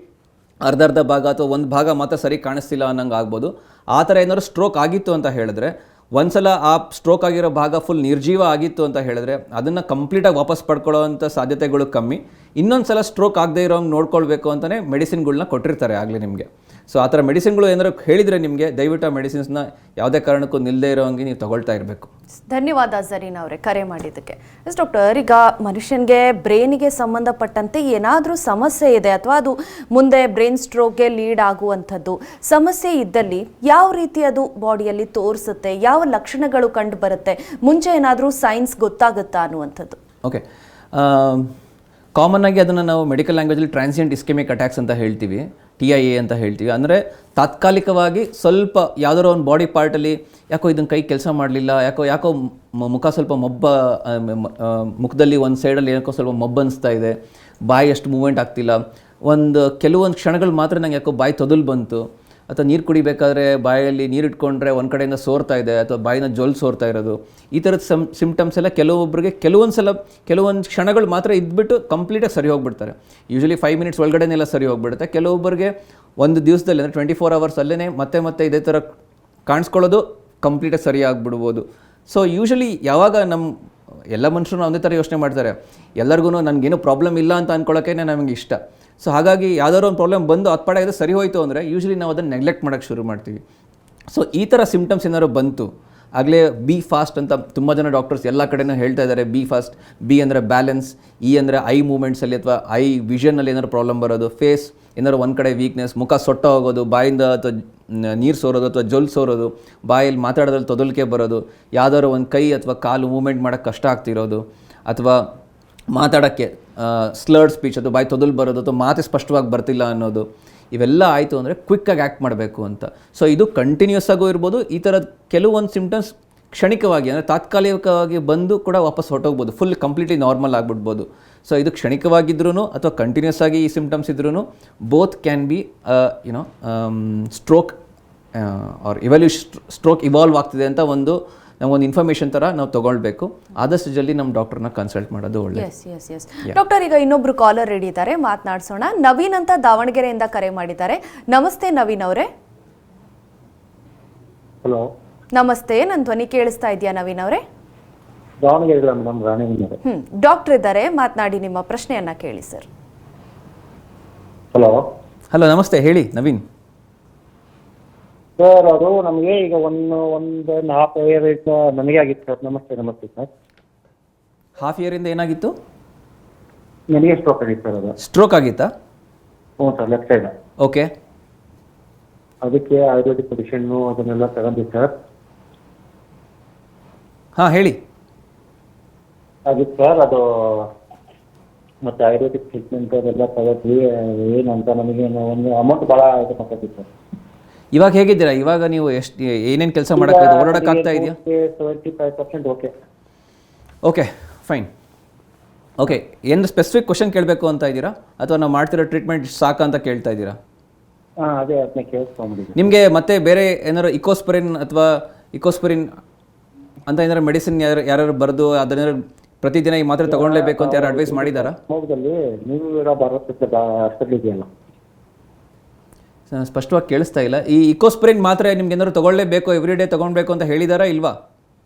ಅರ್ಧ ಭಾಗ ಅಥವಾ ಒಂದು ಭಾಗ ಮಾತ್ರ ಸರಿ ಕಾಣಿಸ್ತಿಲ್ಲ ಅನ್ನಂಗೆ ಆಗ್ಬೋದು. ಆ ಥರ ಏನಾದ್ರು ಸ್ಟ್ರೋಕ್ ಆಗಿತ್ತು ಅಂತ ಹೇಳಿದ್ರೆ, ಒಂದ್ಸಲ ಆ ಸ್ಟ್ರೋಕ್ ಆಗಿರೋ ಭಾಗ ಫುಲ್ ನಿರ್ಜೀವ ಆಗಿತ್ತು ಅಂತ ಹೇಳಿದ್ರೆ ಅದನ್ನು ಕಂಪ್ಲೀಟಾಗಿ ವಾಪಸ್ ಪಡ್ಕೊಳ್ಳೋವಂಥ ಸಾಧ್ಯತೆಗಳು ಕಮ್ಮಿ. ಇನ್ನೊಂದು ಸಲ ಸ್ಟ್ರೋಕ್ ಆಗದೆ ಇರೋ ಹಂಗೆ ನೋಡ್ಕೊಳ್ಬೇಕು ಅಂತಲೇ ಮೆಡಿಸಿನ್ಗಳನ್ನ ಕೊಟ್ಟಿರ್ತಾರೆ ಆಗಲೇ ನಿಮಗೆ. ಸೊ ಆ ಥರ ಮೆಡಿಸಿನ್ಗಳು ಏನಾದ್ರು ಹೇಳಿದರೆ ನಿಮಗೆ ದಯವಿಟ್ಟು ಆ ಮೆಡಿಸಿನ್ಸ್ನ ಯಾವುದೇ ಕಾರಣಕ್ಕೂ ನಿಲ್ಲದೆ ಇರೋ ಹಂಗೆ ನೀವು ತಗೊಳ್ತಾ ಇರಬೇಕು.
ಧನ್ಯವಾದ ಜರೀನಾ ಅವರೇ ಕರೆ ಮಾಡಿದ್ದಕ್ಕೆ. ಎಸ್ ಡಾಕ್ಟರ್, ಈಗ ಮನುಷ್ಯನಿಗೆ ಬ್ರೈನಿಗೆ ಸಂಬಂಧಪಟ್ಟಂತೆ ಏನಾದರೂ ಸಮಸ್ಯೆ ಇದೆ ಅಥವಾ ಅದು ಮುಂದೆ ಬ್ರೈನ್ ಸ್ಟ್ರೋಕ್ಗೆ ಲೀಡ್ ಆಗುವಂಥದ್ದು ಸಮಸ್ಯೆ ಇದ್ದಲ್ಲಿ ಯಾವ ರೀತಿ ಅದು ಬಾಡಿಯಲ್ಲಿ ತೋರಿಸುತ್ತೆ, ಯಾವ ಲಕ್ಷಣಗಳು ಕಂಡು ಬರುತ್ತೆ, ಮುಂಚೆ ಏನಾದರೂ ಸೈನ್ಸ್ ಗೊತ್ತಾಗುತ್ತಾ ಅನ್ನುವಂಥದ್ದು?
ಓಕೆ, ಕಾಮನ್ ಆಗಿ ಅದನ್ನು ನಾವು ಮೆಡಿಕಲ್ ಲ್ಯಾಂಗ್ವೇಜಲ್ಲಿ ಟ್ರಾನ್ಸಿಯೆಂಟ್ ಇಸ್ಕೆಮಿಕ್ ಅಟ್ಯಾಕ್ಸ್ ಅಂತ ಹೇಳ್ತೀವಿ, TIA ಅಂತ ಹೇಳ್ತೀವಿ. ಅಂದರೆ ತಾತ್ಕಾಲಿಕವಾಗಿ ಸ್ವಲ್ಪ ಯಾವುದಾದ್ರು ಒಂದು ಬಾಡಿ ಪಾರ್ಟಲ್ಲಿ ಯಾಕೋ ಇದನ್ನು ಕೈ ಕೆಲಸ ಮಾಡಲಿಲ್ಲ, ಯಾಕೋ ಮುಖ ಸ್ವಲ್ಪ ಮುಖದಲ್ಲಿ ಒಂದು ಸೈಡಲ್ಲಿ ಯಾಕೋ ಸ್ವಲ್ಪ ಮೊಬ್ಬು ಅನಿಸ್ತಾ ಇದೆ, ಬಾಯಿ ಅಷ್ಟು ಮೂವ್ಮೆಂಟ್ ಆಗ್ತಿಲ್ಲ, ಕೆಲವೊಂದು ಕ್ಷಣಗಳು ಮಾತ್ರ ನಂಗೆ ಯಾಕೋ ಬಾಯಿ ತೊದಲು ಬಂತು, ಅಥವಾ ನೀರು ಕುಡಿಬೇಕಾದ್ರೆ ಬಾಯಲ್ಲಿ ನೀರು ಇಟ್ಕೊಂಡ್ರೆ ಒಂದು ಕಡೆಯಿಂದ ಸೋರ್ತಾ ಇದೆ, ಅಥವಾ ಬಾಯಿನ ಜೊಲ್ ಸೋರ್ತಾ ಇರೋದು, ಈ ಥರದ ಸಿಮ್ಟಮ್ಸ್ ಎಲ್ಲ ಕೆಲವೊಬ್ಬರಿಗೆ ಕೆಲವೊಂದು ಕ್ಷಣಗಳು ಮಾತ್ರ ಇದ್ಬಿಟ್ಟು ಕಂಪ್ಲೀಟಾಗಿ ಸರಿ ಹೋಗ್ಬಿಡ್ತಾರೆ. ಯೂಶಲಿ 5 ಮಿನಿಟ್ಸ್ ಒಳಗಡೆನೆಲ್ಲ ಸರಿ ಹೋಗ್ಬಿಡುತ್ತೆ. ಕೆಲವೊಬ್ಬರಿಗೆ ಒಂದು ದಿವಸದಲ್ಲಿ ಅಂದರೆ 24 hours ಅಲ್ಲೇ ಮತ್ತೆ ಇದೇ ಥರ ಕಾಣಿಸ್ಕೊಳ್ಳೋದು ಕಂಪ್ಲೀಟಾಗಿ ಸರಿ ಆಗಿಬಿಡ್ಬೋದು. ಸೊ ಯೂಶಲಿ ಯಾವಾಗ ಎಲ್ಲ ಮನುಷ್ಯರು ಒಂದೇ ಥರ ಯೋಚನೆ ಮಾಡ್ತಾರೆ, ಎಲ್ಲರಿಗೂ ನನಗೇನು ಪ್ರಾಬ್ಲಮ್ ಇಲ್ಲ ಅಂತ ಅಂದ್ಕೊಳ್ಳೋಕೆ ನಮಗೆ ಇಷ್ಟ. ಸೊ ಹಾಗಾಗಿ ಯಾವುದಾದ್ರು ಒಂದು ಪ್ರಾಬ್ಲಮ್ ಬಂದು ಅದು ಸರಿ ಹೋಯಿತು ಅಂದರೆ ಯೂಶಲಿ ನಾವು ಅದನ್ನು ನೆಗ್ಲೆಕ್ಟ್ ಮಾಡೋಕ್ಕೆ ಶುರು ಮಾಡ್ತೀವಿ. ಸೊ ಈ ಥರ ಸಿಮ್ಟಮ್ಸ್ ಏನಾದ್ರು ಬಂತು ಆಗಲೇ ಬಿ ಫಾಸ್ಟ್ ಅಂತ ತುಂಬ ಜನ ಡಾಕ್ಟರ್ಸ್ ಎಲ್ಲ ಕಡೆನೂ ಹೇಳ್ತಾ ಇದ್ದಾರೆ. ಬಿ ಫಾಸ್ಟ್, ಬಿ ಅಂದರೆ ಬ್ಯಾಲೆನ್ಸ್, ಇ ಅಂದರೆ ಐ ಮೂಮೆಂಟ್ಸಲ್ಲಿ ಅಥವಾ ಐ ವಿಷನಲ್ಲಿ ಏನಾದ್ರು ಪ್ರಾಬ್ಲಮ್ ಬರೋದು, ಫೇಸ್ ಏನಾದ್ರು ಒಂದು ಕಡೆ ವೀಕ್ನೆಸ್, ಮುಖ ಸೊಟ್ಟ ಹೋಗೋದು, ಬಾಯಿಂದ ಅಥವಾ ನೀರು ಸೋರೋದು ಅಥವಾ ಜೊಲ್ ಸೋರೋದು, ಬಾಯಲ್ಲಿ ಮಾತಾಡೋದ್ರಲ್ಲಿ ತೊದಲಿಕೆ ಬರೋದು, ಯಾವುದಾದ್ರು ಒಂದು ಕೈ ಅಥವಾ ಕಾಲು ಮೂವ್ಮೆಂಟ್ ಮಾಡೋಕ್ಕೆ ಕಷ್ಟ ಆಗ್ತಿರೋದು, ಅಥವಾ ಮಾತಾಡೋಕ್ಕೆ ಸ್ಲರ್ಡ್ ಸ್ಪೀಚ್ ಅದು ಬಾಯಿ ತೊದಲು ಬರೋದು ಅಥವಾ ಮಾತು ಸ್ಪಷ್ಟವಾಗಿ ಬರ್ತಿಲ್ಲ ಅನ್ನೋದು, ಇವೆಲ್ಲ ಆಯಿತು ಅಂದರೆ ಕ್ವಿಕ್ಕಾಗಿ ಆ್ಯಕ್ಟ್ ಮಾಡಬೇಕು ಅಂತ. ಸೊ ಇದು ಕಂಟಿನ್ಯೂಸ್ ಆಗೂ ಇರ್ಬೋದು. ಈ ಥರದ ಕೆಲವೊಂದು ಸಿಮ್ಟಮ್ಸ್ ಕ್ಷಣಿಕವಾಗಿ ಅಂದರೆ ತಾತ್ಕಾಲಿಕವಾಗಿ ಬಂದು ಕೂಡ ವಾಪಸ್ ಹೊರಟೋಗ್ಬೋದು, ಫುಲ್ ಕಂಪ್ಲೀಟ್ಲಿ ನಾರ್ಮಲ್ ಆಗಿಬಿಡ್ಬೋದು. ಸೊ ಇದು ಕ್ಷಣಿಕವಾಗಿದ್ರೂ ಅಥವಾ ಕಂಟಿನ್ಯೂಸ್ ಆಗಿ ಈ ಸಿಮ್ಟಮ್ಸ್ ಇದ್ರೂ both can be stroke or stroke evolve ಆಗ್ತಿದೆ ಅಂತ ನಮಗೊಂದು ಇನ್ಫಾರ್ಮೇಷನ್ ಥರ ನಾವು ತೊಗೊಳ್ಬೇಕು. ಆದಷ್ಟು ಜಲ್ದಿ ನಮ್ಮ ಡಾಕ್ಟರ್ನ ಕನ್ಸಲ್ಟ್ ಮಾಡೋದು ಒಳ್ಳೆಯದು.
ಎಸ್ ಡಾಕ್ಟರ್, ಈಗ ಇನ್ನೊಬ್ರು ಕಾಲರ್ ರೆಡಿ ಇದ್ದಾರೆ, ಮಾತನಾಡ್ಸೋಣ. ನವೀನ್ ಅಂತ ದಾವಣಗೆರೆಯಿಂದ ಕರೆ ಮಾಡಿದ್ದಾರೆ. ನಮಸ್ತೆ ನವೀನ್ ಅವರೇ.
ಹಲೋ
ನಮಸ್ತೆ, ನನ್ನ ಧ್ವನಿ ಕೇಳಿಸ್ತಾ ಇದೆಯಾ ನವೀನ್ ಅವರೇ?
ದಾವಣಗೆರೆ
ಡಾಕ್ಟರ್ ಇದ್ದಾರೆ, ಮಾತನಾಡಿ, ನಿಮ್ಮ ಪ್ರಶ್ನೆಯನ್ನ ಕೇಳಿ ಸರ್.
ಹಲೋ ನಮಸ್ತೆ, ಹೇಳಿ ನವೀನ್.
ಸರ್ ಅದು ನಮಗೆ ಈಗ ಒಂದು ಹಾಫ್ ಇಯರ್ ನನಗೆ ಆಗಿತ್ತು ಸರ್. ನಮಸ್ತೆ ಸರ್.
ಹಾಫ್ ಇಯರಿಂದ ಏನಾಗಿತ್ತು?
ನನಗೆ ಸ್ಟ್ರೋಕ್ ಆಗಿತ್ತು ಸರ್. ಅದು
ಸ್ಟ್ರೋಕ್ ಆಗಿತ್ತಾ?
ಹ್ಞೂ ಸರ್, ಲೆಫ್ಟ್ ಸೈಡ್.
ಓಕೆ.
ಅದಕ್ಕೆ ಆಯುರ್ವೇದಿಕ್ ಮೆಡಿಸಿನ್ನು ಅದನ್ನೆಲ್ಲ ತಗೊಂಡಿದ್ದು ಸರ್.
ಹಾಂ ಹೇಳಿ.
ಆಗಿತ್ತು ಸರ್. ಅದು ಮತ್ತೆ ಆಯುರ್ವೇದಿಕ್ ಟ್ರೀಟ್ಮೆಂಟ್ ಅದೆಲ್ಲ ತಗೋದ್ವಿ. ಏನಂತ ನಮಗೆ ಒಂದು ಅಮೌಂಟ್ ಭಾಳ ಇದು ಮಾತಾಡ್ತಿತ್ತು ಸರ್.
ಇವಾಗ ಹೇಗಿದ್ದೀರಾ? ಇವಾಗ ನೀವು ಏನೇನು ಕೆಲಸ ಮಾಡೋಕ್ಕಾಗುತ್ತೆ? ಓಡಾಡೋಕ್ಕಾಗ್ತಾ ಇದೆಯಾ?
75% ಓಕೆ.
Okay fine. ಓಕೆ, ಏನು ಸ್ಪೆಸಿಫಿಕ್ ಕ್ವಶನ್ ಕೇಳಬೇಕು ಅಂತ ಇದ್ದೀರಾ ಅಥವಾ ನಾವು ಮಾಡ್ತಿರೋ ಟ್ರೀಟ್ಮೆಂಟ್ ಸಾಕಾ ಅಂತ ಕೇಳ್ತಾ ಇದ್ದೀರಾ?
ಹಾಂ, ಅದೇ ಅದನ್ನ ಕೇಳಿಸ್ಕೊಂಡ್ಬಿಟ್ಟಿದ್ದೀನಿ.
ನಿಮಗೆ ಮತ್ತೆ ಬೇರೆ ಏನಾದ್ರು ಇಕೋಸ್ಪರಿನ್ ಅಂತ ಏನಾದ್ರು ಮೆಡಿಸಿನ್ ಯಾರು ಬರೆದು ಅದನ್ನೇನಾದ್ರು ಪ್ರತಿದಿನ ಈ ಮಾತ್ರೆ ತಗೊಳ್ಳೇಬೇಕು ಅಂತ ಯಾರು ಅಡ್ವೈಸ್ ಮಾಡಿದಾರಾ?
ಮೊಬೈಲಲ್ಲಿ ನೀವು ಇರೋ ಹಾಸ್ಪಿಟಲ್ ಇದೆಯಲ್ಲ,
ಸ್ಪಷ್ಟವಾಗಿ ಕೇಳಿಸ್ತಾ ಇಲ್ಲ. ಈ ಇಕೋಸ್ಪರಿನ್ ಮಾತ್ರೆ ನಿಮ್ಗೆ ಏನಾದ್ರು ತಗೊಳ್ಳೇಬೇಕು, ಎವ್ರಿ ಡೇ ತಗೊಳ್ಬೇಕು ಅಂತ ಹೇಳಿದಾರಾ ಇಲ್ವಾ?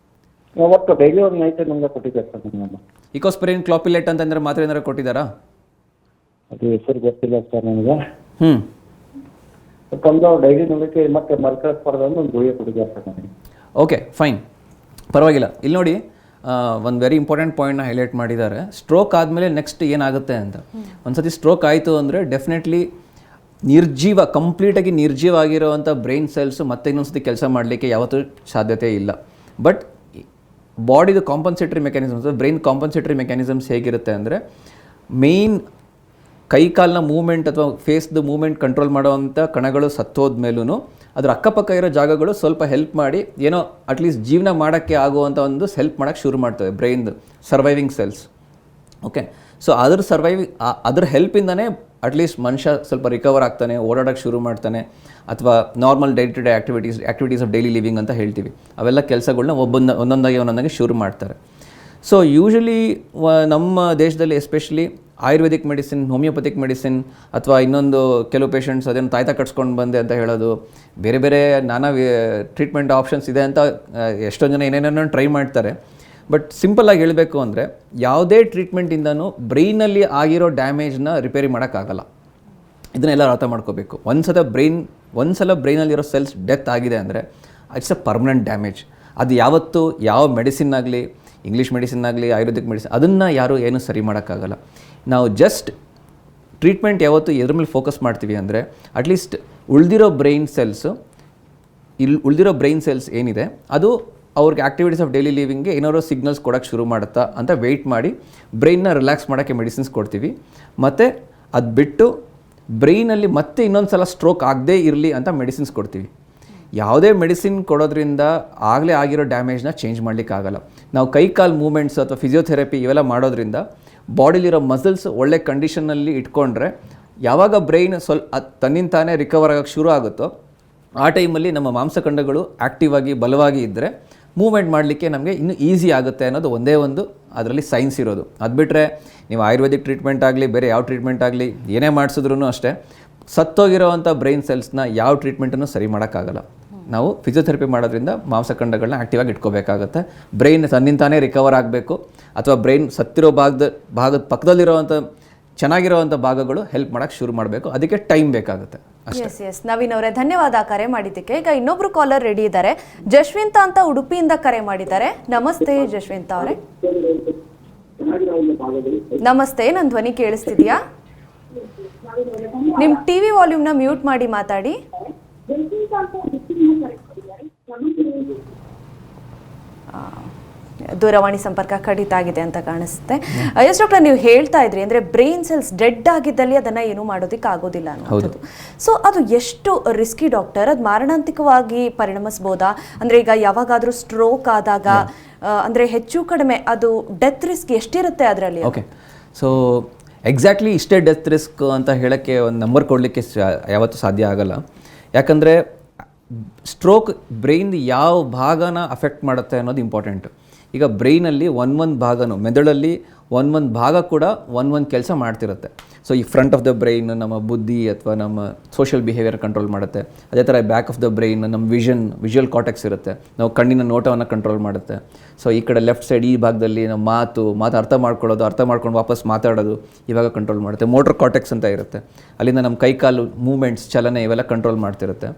ಅವತ್ತು ಡೈಲಿ ಒಂದು ನೈಟ್ ನಮ್ಗೆ ಕೊಟ್ಟಿದ್ದಾರೆ ಸರ್. ನಾನು
ಇಕೋಸ್ಪರಿನ್ ಕ್ಲಾಪಿಲೆಟ್ ಅಂತ ಏನಾದ್ರು ಮಾತ್ರೆ ಏನಾರು ಕೊಟ್ಟಿದ್ದಾರಾ?
ಅದು ಹೆಸರು ಗೊತ್ತಿಲ್ಲ ಸರ್ ನನಗೆ.
ಹ್ಞೂ
ತಂದು ಡೈಲಿ ನುಂಗಕ್ಕೆ ಮತ್ತೆ ಮಲ್ಕಳಿಸ್ಬಾರ್ದು ಒಂದು ಗುಳಿಗೆ ಕೊಟ್ಟಿದ್ದಾರೆ ಸರ್ ನನಗೆ.
ಓಕೆ ಫೈನ್, ಪರವಾಗಿಲ್ಲ. ಇಲ್ಲಿ ನೋಡಿ, ಒಂದು ವೆರಿ ಇಂಪಾರ್ಟೆಂಟ್ ಪಾಯಿಂಟ್ನ ಹೈಲೈಟ್ ಮಾಡಿದ್ದಾರೆ. ಸ್ಟ್ರೋಕ್ ಆದಮೇಲೆ ನೆಕ್ಸ್ಟ್ ಏನಾಗುತ್ತೆ ಅಂತ. ಒಂದ್ಸತಿ ಸ್ಟ್ರೋಕ್ ಆಯಿತು ಅಂದರೆ ಡೆಫಿನೆಟ್ಲಿ ಕಂಪ್ಲೀಟಾಗಿ ನಿರ್ಜೀವ ಆಗಿರೋವಂಥ ಬ್ರೈನ್ ಸೆಲ್ಸು ಮತ್ತೆ ಇನ್ನೊಂದ್ಸತಿ ಕೆಲಸ ಮಾಡಲಿಕ್ಕೆ ಯಾವತ್ತೂ ಸಾಧ್ಯತೆ ಇಲ್ಲ. ಬಟ್ ಬಾಡಿದು compensatory mechanisms, brain compensatory mechanisms ಹೇಗಿರುತ್ತೆ ಅಂದರೆ, ಮೇಯ್ನ್ ಕೈಕಾಲಿನ ಮೂವ್ಮೆಂಟ್ ಅಥವಾ ಫೇಸ್ದು ಮೂವ್ಮೆಂಟ್ ಕಂಟ್ರೋಲ್ ಮಾಡೋವಂಥ ಕಣಗಳು ಸತ್ತೋದ ಮೇಲೂ ಅದ್ರ ಅಕ್ಕಪಕ್ಕ ಇರೋ ಜಾಗಗಳು ಸ್ವಲ್ಪ ಹೆಲ್ಪ್ ಮಾಡಿ ಏನೋ ಅಟ್ಲೀಸ್ಟ್ ಜೀವನ ಮಾಡೋಕ್ಕೆ ಆಗುವಂಥ ಒಂದು ಹೆಲ್ಪ್ ಮಾಡೋಕ್ಕೆ ಶುರು ಮಾಡ್ತವೆ ಬ್ರೈನ್ದು ಸರ್ವೈವಿಂಗ್ ಸೆಲ್ಸ್. ಓಕೆ, ಸೊ ಅದ್ರ ಹೆಲ್ಪಿಂದನೇ ಅಟ್ಲೀಸ್ಟ್ ಮನುಷ್ಯ ಸ್ವಲ್ಪ ರಿಕವರ್ ಆಗ್ತಾನೆ, ಓಡಾಡೋಕ್ಕೆ ಶುರು ಮಾಡ್ತಾನೆ, ಅಥವಾ normal day to day activities of daily living ಅಂತ ಹೇಳ್ತೀವಿ. ಅವೆಲ್ಲ ಕೆಲಸಗಳನ್ನ ಒಂದೊಂದಾಗಿ ಶುರು ಮಾಡ್ತಾರೆ. ಸೊ ಯೂಶಲಿ ನಮ್ಮ ದೇಶದಲ್ಲಿ especially Ayurvedic medicine, homeopathic medicine, ಅಥವಾ ಇನ್ನೊಂದು ಕೆಲವು ಪೇಷಂಟ್ಸ್ ಅದೇನು ತಾಯ್ತ ಕಟ್ಸ್ಕೊಂಡು ಬಂದೆ ಅಂತ ಹೇಳೋದು, ಬೇರೆ ಬೇರೆ ನಾನಾ ಟ್ರೀಟ್ಮೆಂಟ್ ಆಪ್ಷನ್ಸ್ ಇದೆ ಅಂತ ಎಷ್ಟೊಂದು ಜನ ಏನೇನೋ ಟ್ರೈ ಮಾಡ್ತಾರೆ. ಬಟ್ ಸಿಂಪಲ್ಲಾಗಿ ಹೇಳಬೇಕು ಅಂದರೆ, ಯಾವುದೇ ಟ್ರೀಟ್ಮೆಂಟಿಂದನೂ ಬ್ರೈನಲ್ಲಿ ಆಗಿರೋ ಡ್ಯಾಮೇಜ್ನ ರಿಪೇರಿ ಮಾಡೋಕ್ಕಾಗಲ್ಲ. ಇದನ್ನೆಲ್ಲ ಅರ್ಥ ಮಾಡ್ಕೋಬೇಕು. ಒಂದ್ಸಲ ಬ್ರೈನಲ್ಲಿರೋ ಸೆಲ್ಸ್ ಡೆತ್ ಆಗಿದೆ ಅಂದರೆ ಇಟ್ಸ್ ಅ ಪರ್ಮನೆಂಟ್ ಡ್ಯಾಮೇಜ್. ಅದು ಯಾವತ್ತೂ ಯಾವ ಮೆಡಿಸಿನ್ ಆಗಲಿ, ಇಂಗ್ಲೀಷ್ ಮೆಡಿಸಿನ್ ಆಗಲಿ, ಆಯುರ್ವೇದಿಕ್ ಮೆಡಿಸಿನ್, ಅದನ್ನು ಯಾರೂ ಏನೂ ಸರಿ ಮಾಡೋಕ್ಕಾಗಲ್ಲ. ನಾವು ಜಸ್ಟ್ ಟ್ರೀಟ್ಮೆಂಟ್ ಯಾವತ್ತೂ ಎದ್ರ ಮೇಲೆ ಫೋಕಸ್ ಮಾಡ್ತೀವಿ ಅಂದರೆ, ಅಟ್ಲೀಸ್ಟ್ ಉಳಿದಿರೋ ಬ್ರೈನ್ ಸೆಲ್ಸ್ ಏನಿದೆ ಅದು ಅವ್ರಿಗೆ ಆ್ಯಕ್ಟಿವಿಟೀಸ್ ಆಫ್ ಡೈಲಿ ಲಿವಿಂಗ್ಗೆ ಏನಾದ್ರು ಸಿಗ್ನಲ್ಸ್ ಕೊಡೋಕ್ಕೆ ಶುರು ಮಾಡುತ್ತಾ ಅಂತ ವೆಯ್ಟ್ ಮಾಡಿ ಬ್ರೈನ್ನ ರಿಲ್ಯಾಕ್ಸ್ ಮಾಡೋಕ್ಕೆ ಮೆಡಿಸಿನ್ಸ್ ಕೊಡ್ತೀವಿ. ಮತ್ತು ಅದು ಬಿಟ್ಟು ಬ್ರೈನಲ್ಲಿ ಮತ್ತೆ ಇನ್ನೊಂದು ಸಲ ಸ್ಟ್ರೋಕ್ ಆಗದೇ ಇರಲಿ ಅಂತ ಮೆಡಿಸಿನ್ಸ್ ಕೊಡ್ತೀವಿ. ಯಾವುದೇ ಮೆಡಿಸಿನ್ ಕೊಡೋದ್ರಿಂದ ಆಗಲೇ ಆಗಿರೋ ಡ್ಯಾಮೇಜ್ನ ಚೇಂಜ್ ಮಾಡಲಿಕ್ಕಾಗಲ್ಲ. ನಾವು ಕೈಕಾಲು ಮೂಮೆಂಟ್ಸ್ ಅಥವಾ ಫಿಸಿಯೋಥೆರಪಿ ಇವೆಲ್ಲ ಮಾಡೋದ್ರಿಂದ ಬಾಡಿಲಿರೋ ಮಸಲ್ಸ್ ಒಳ್ಳೆ ಕಂಡೀಷನ್ನಲ್ಲಿ ಇಟ್ಕೊಂಡ್ರೆ ಯಾವಾಗ ಬ್ರೈನ್ ತನ್ನಿಂದ ತಾನೇ ರಿಕವರ್ ಆಗೋಕ್ಕೆ ಶುರು ಆಗುತ್ತೋ ಆ ಟೈಮಲ್ಲಿ ನಮ್ಮ ಮಾಂಸಖಂಡಗಳು ಆ್ಯಕ್ಟಿವ್ ಆಗಿ ಬಲವಾಗಿ ಇದ್ದರೆ ಮೂವ್ಮೆಂಟ್ ಮಾಡಲಿಕ್ಕೆ ನಮಗೆ ಇನ್ನೂ ಈಸಿ ಆಗುತ್ತೆ ಅನ್ನೋದು ಒಂದೇ ಒಂದು ಅದರಲ್ಲಿ ಸೈನ್ಸ್ ಇರೋದು. ಅದು ಬಿಟ್ಟರೆ ನೀವು ಆಯುರ್ವೇದಿಕ್ ಟ್ರೀಟ್ಮೆಂಟ್ ಆಗಲಿ, ಬೇರೆ ಯಾವ ಟ್ರೀಟ್ಮೆಂಟ್ ಆಗಲಿ, ಏನೇ ಮಾಡಿಸಿದ್ರೂ ಅಷ್ಟೇ ಸತ್ತೋಗಿರೋವಂಥ ಬ್ರೈನ್ ಸೆಲ್ಸ್ನ ಯಾವ ಟ್ರೀಟ್ಮೆಂಟನ್ನು ಸರಿ ಮಾಡೋಕ್ಕಾಗಲ್ಲ. ನಾವು ಫಿಸಿಯೋಥೆರಪಿ ಮಾಡೋದ್ರಿಂದ ಮಾಂಸಖಂಡಗಳನ್ನ ಆ್ಯಕ್ಟಿವ್ ಆಗಿ ಇಟ್ಕೋಬೇಕಾಗತ್ತೆ. ಬ್ರೈನ್ ತನ್ನಿಂತಾನೇ ರಿಕವರ್ ಆಗಬೇಕು, ಅಥವಾ ಬ್ರೈನ್ ಸತ್ತಿರೋ ಭಾಗದ ಪಕ್ಕದಲ್ಲಿರೋವಂಥ ಚೆನ್ನಾಗಿರೋವಂಥ ಭಾಗಗಳು ಹೆಲ್ಪ್ ಮಾಡೋಕ್ಕೆ ಶುರು ಮಾಡಬೇಕು. ಅದಕ್ಕೆ ಟೈಮ್ ಬೇಕಾಗುತ್ತೆ.
ಎಸ್ ನವೀನ್ ಅವರೇ, ಧನ್ಯವಾದ ಕರೆ ಮಾಡಿದ್ದಕ್ಕೆ. ಈಗ ಇನ್ನೊಬ್ರು ಕಾಲರ್ ರೆಡಿ ಇದ್ದಾರೆ. ಜಶ್ವಿಂತ ಅಂತ ಉಡುಪಿಯಿಂದ ಕರೆ ಮಾಡಿದ್ದಾರೆ. ನಮಸ್ತೆ ಜಶ್ವಿಂತ ಅವರೇ. ನಮಸ್ತೆ, ನನ್ನ ಧ್ವನಿ ಕೇಳಿಸ್ತಿದ್ಯಾ? ನಿಮ್ಮ ಟಿವಿ ವಾಲ್ಯೂಮ್ನ ಮ್ಯೂಟ್ ಮಾಡಿ ಮಾತಾಡಿ. ದೂರವಾಣಿ ಸಂಪರ್ಕ ಕಡಿತ ಆಗಿದೆ ಅಂತ ಕಾಣಿಸುತ್ತೆ. ಎಸ್ ಡಾಕ್ಟರ್, ನೀವು ಹೇಳ್ತಾ ಇದ್ರಿ ಅಂದ್ರೆ ಬ್ರೈನ್ ಸೆಲ್ಸ್ ಡೆಡ್ ಆಗಿದ್ದಲ್ಲಿ ಅದನ್ನ ಏನು ಮಾಡೋದಕ್ಕೆ ಆಗೋದಿಲ್ಲ ಅನ್ನೋದು. ಸೊ ಅದು ಎಷ್ಟು ರಿಸ್ಕಿ ಡಾಕ್ಟರ್? ಅದು ಮಾರಣಾಂತಿಕವಾಗಿ ಪರಿಣಮಿಸಬಹುದಾ? ಅಂದ್ರೆ ಈಗ ಯಾವಾಗಾದ್ರೂ ಸ್ಟ್ರೋಕ್ ಆದಾಗ ಅಂದ್ರೆ ಹೆಚ್ಚು ಕಡಿಮೆ ಅದು ಡೆತ್ ರಿಸ್ಕ್ ಎಷ್ಟಿರುತ್ತೆ ಅದರಲ್ಲಿ?
ಓಕೆ, ಸೊ ಎಕ್ಸಾಕ್ಟ್ಲಿ ಇಷ್ಟೇ ಡೆತ್ ರಿಸ್ಕ್ ಅಂತ ಹೇಳೋಕ್ಕೆ ಒಂದು ನಂಬರ್ ಕೊಡಲಿಕ್ಕೆ ಯಾವತ್ತೂ ಸಾಧ್ಯ ಆಗಲ್ಲ. ಯಾಕಂದರೆ ಸ್ಟ್ರೋಕ್ ಬ್ರೈನ್ ಯಾವ ಭಾಗನ ಅಫೆಕ್ಟ್ ಮಾಡುತ್ತೆ ಅನ್ನೋದು ಇಂಪಾರ್ಟೆಂಟು. ಈಗ ಬ್ರೈನಲ್ಲಿ ಒಂದು ಭಾಗನೂ, ಮೆದುಳಲ್ಲಿ ಒಂದು ಭಾಗ ಕೂಡ ಒಂದು ಕೆಲಸ ಮಾಡ್ತಿರುತ್ತೆ. ಸೊ ಈ ಫ್ರಂಟ್ ಆಫ್ ದ ಬ್ರೈನ್ ನಮ್ಮ ಬುದ್ಧಿ ಅಥವಾ ನಮ್ಮ ಸೋಷಿಯಲ್ ಬಿಹೇವಿಯರ್ ಕಂಟ್ರೋಲ್ ಮಾಡುತ್ತೆ. ಅದೇ ಥರ ಬ್ಯಾಕ್ ಆಫ್ ದ ಬ್ರೈನ್ ನಮ್ಮ ವಿಜುವಲ್ ಕಾರ್ಟೆಕ್ಸ್ ಇರುತ್ತೆ, ನಾವು ಕಣ್ಣಿನ ನೋಟವನ್ನು ಕಂಟ್ರೋಲ್ ಮಾಡುತ್ತೆ. ಸೊ ಈ ಕಡೆ ಲೆಫ್ಟ್ ಸೈಡ್ ಈ ಭಾಗದಲ್ಲಿ ನಮ್ಮ ಮಾತು ಅರ್ಥ ಮಾಡ್ಕೊಂಡು ವಾಪಸ್ ಮಾತಾಡೋದು ಇವಾಗ ಕಂಟ್ರೋಲ್ ಮಾಡುತ್ತೆ. ಮೋಟರ್ ಕಾರ್ಟೆಕ್ಸ್ ಅಂತ ಇರುತ್ತೆ, ಅಲ್ಲಿಂದ ನಮ್ಮ ಕೈಕಾಲು ಮೂವ್ಮೆಂಟ್ಸ್, ಚಲನೆ ಇವೆಲ್ಲ ಕಂಟ್ರೋಲ್ ಮಾಡ್ತಿರುತ್ತೆ.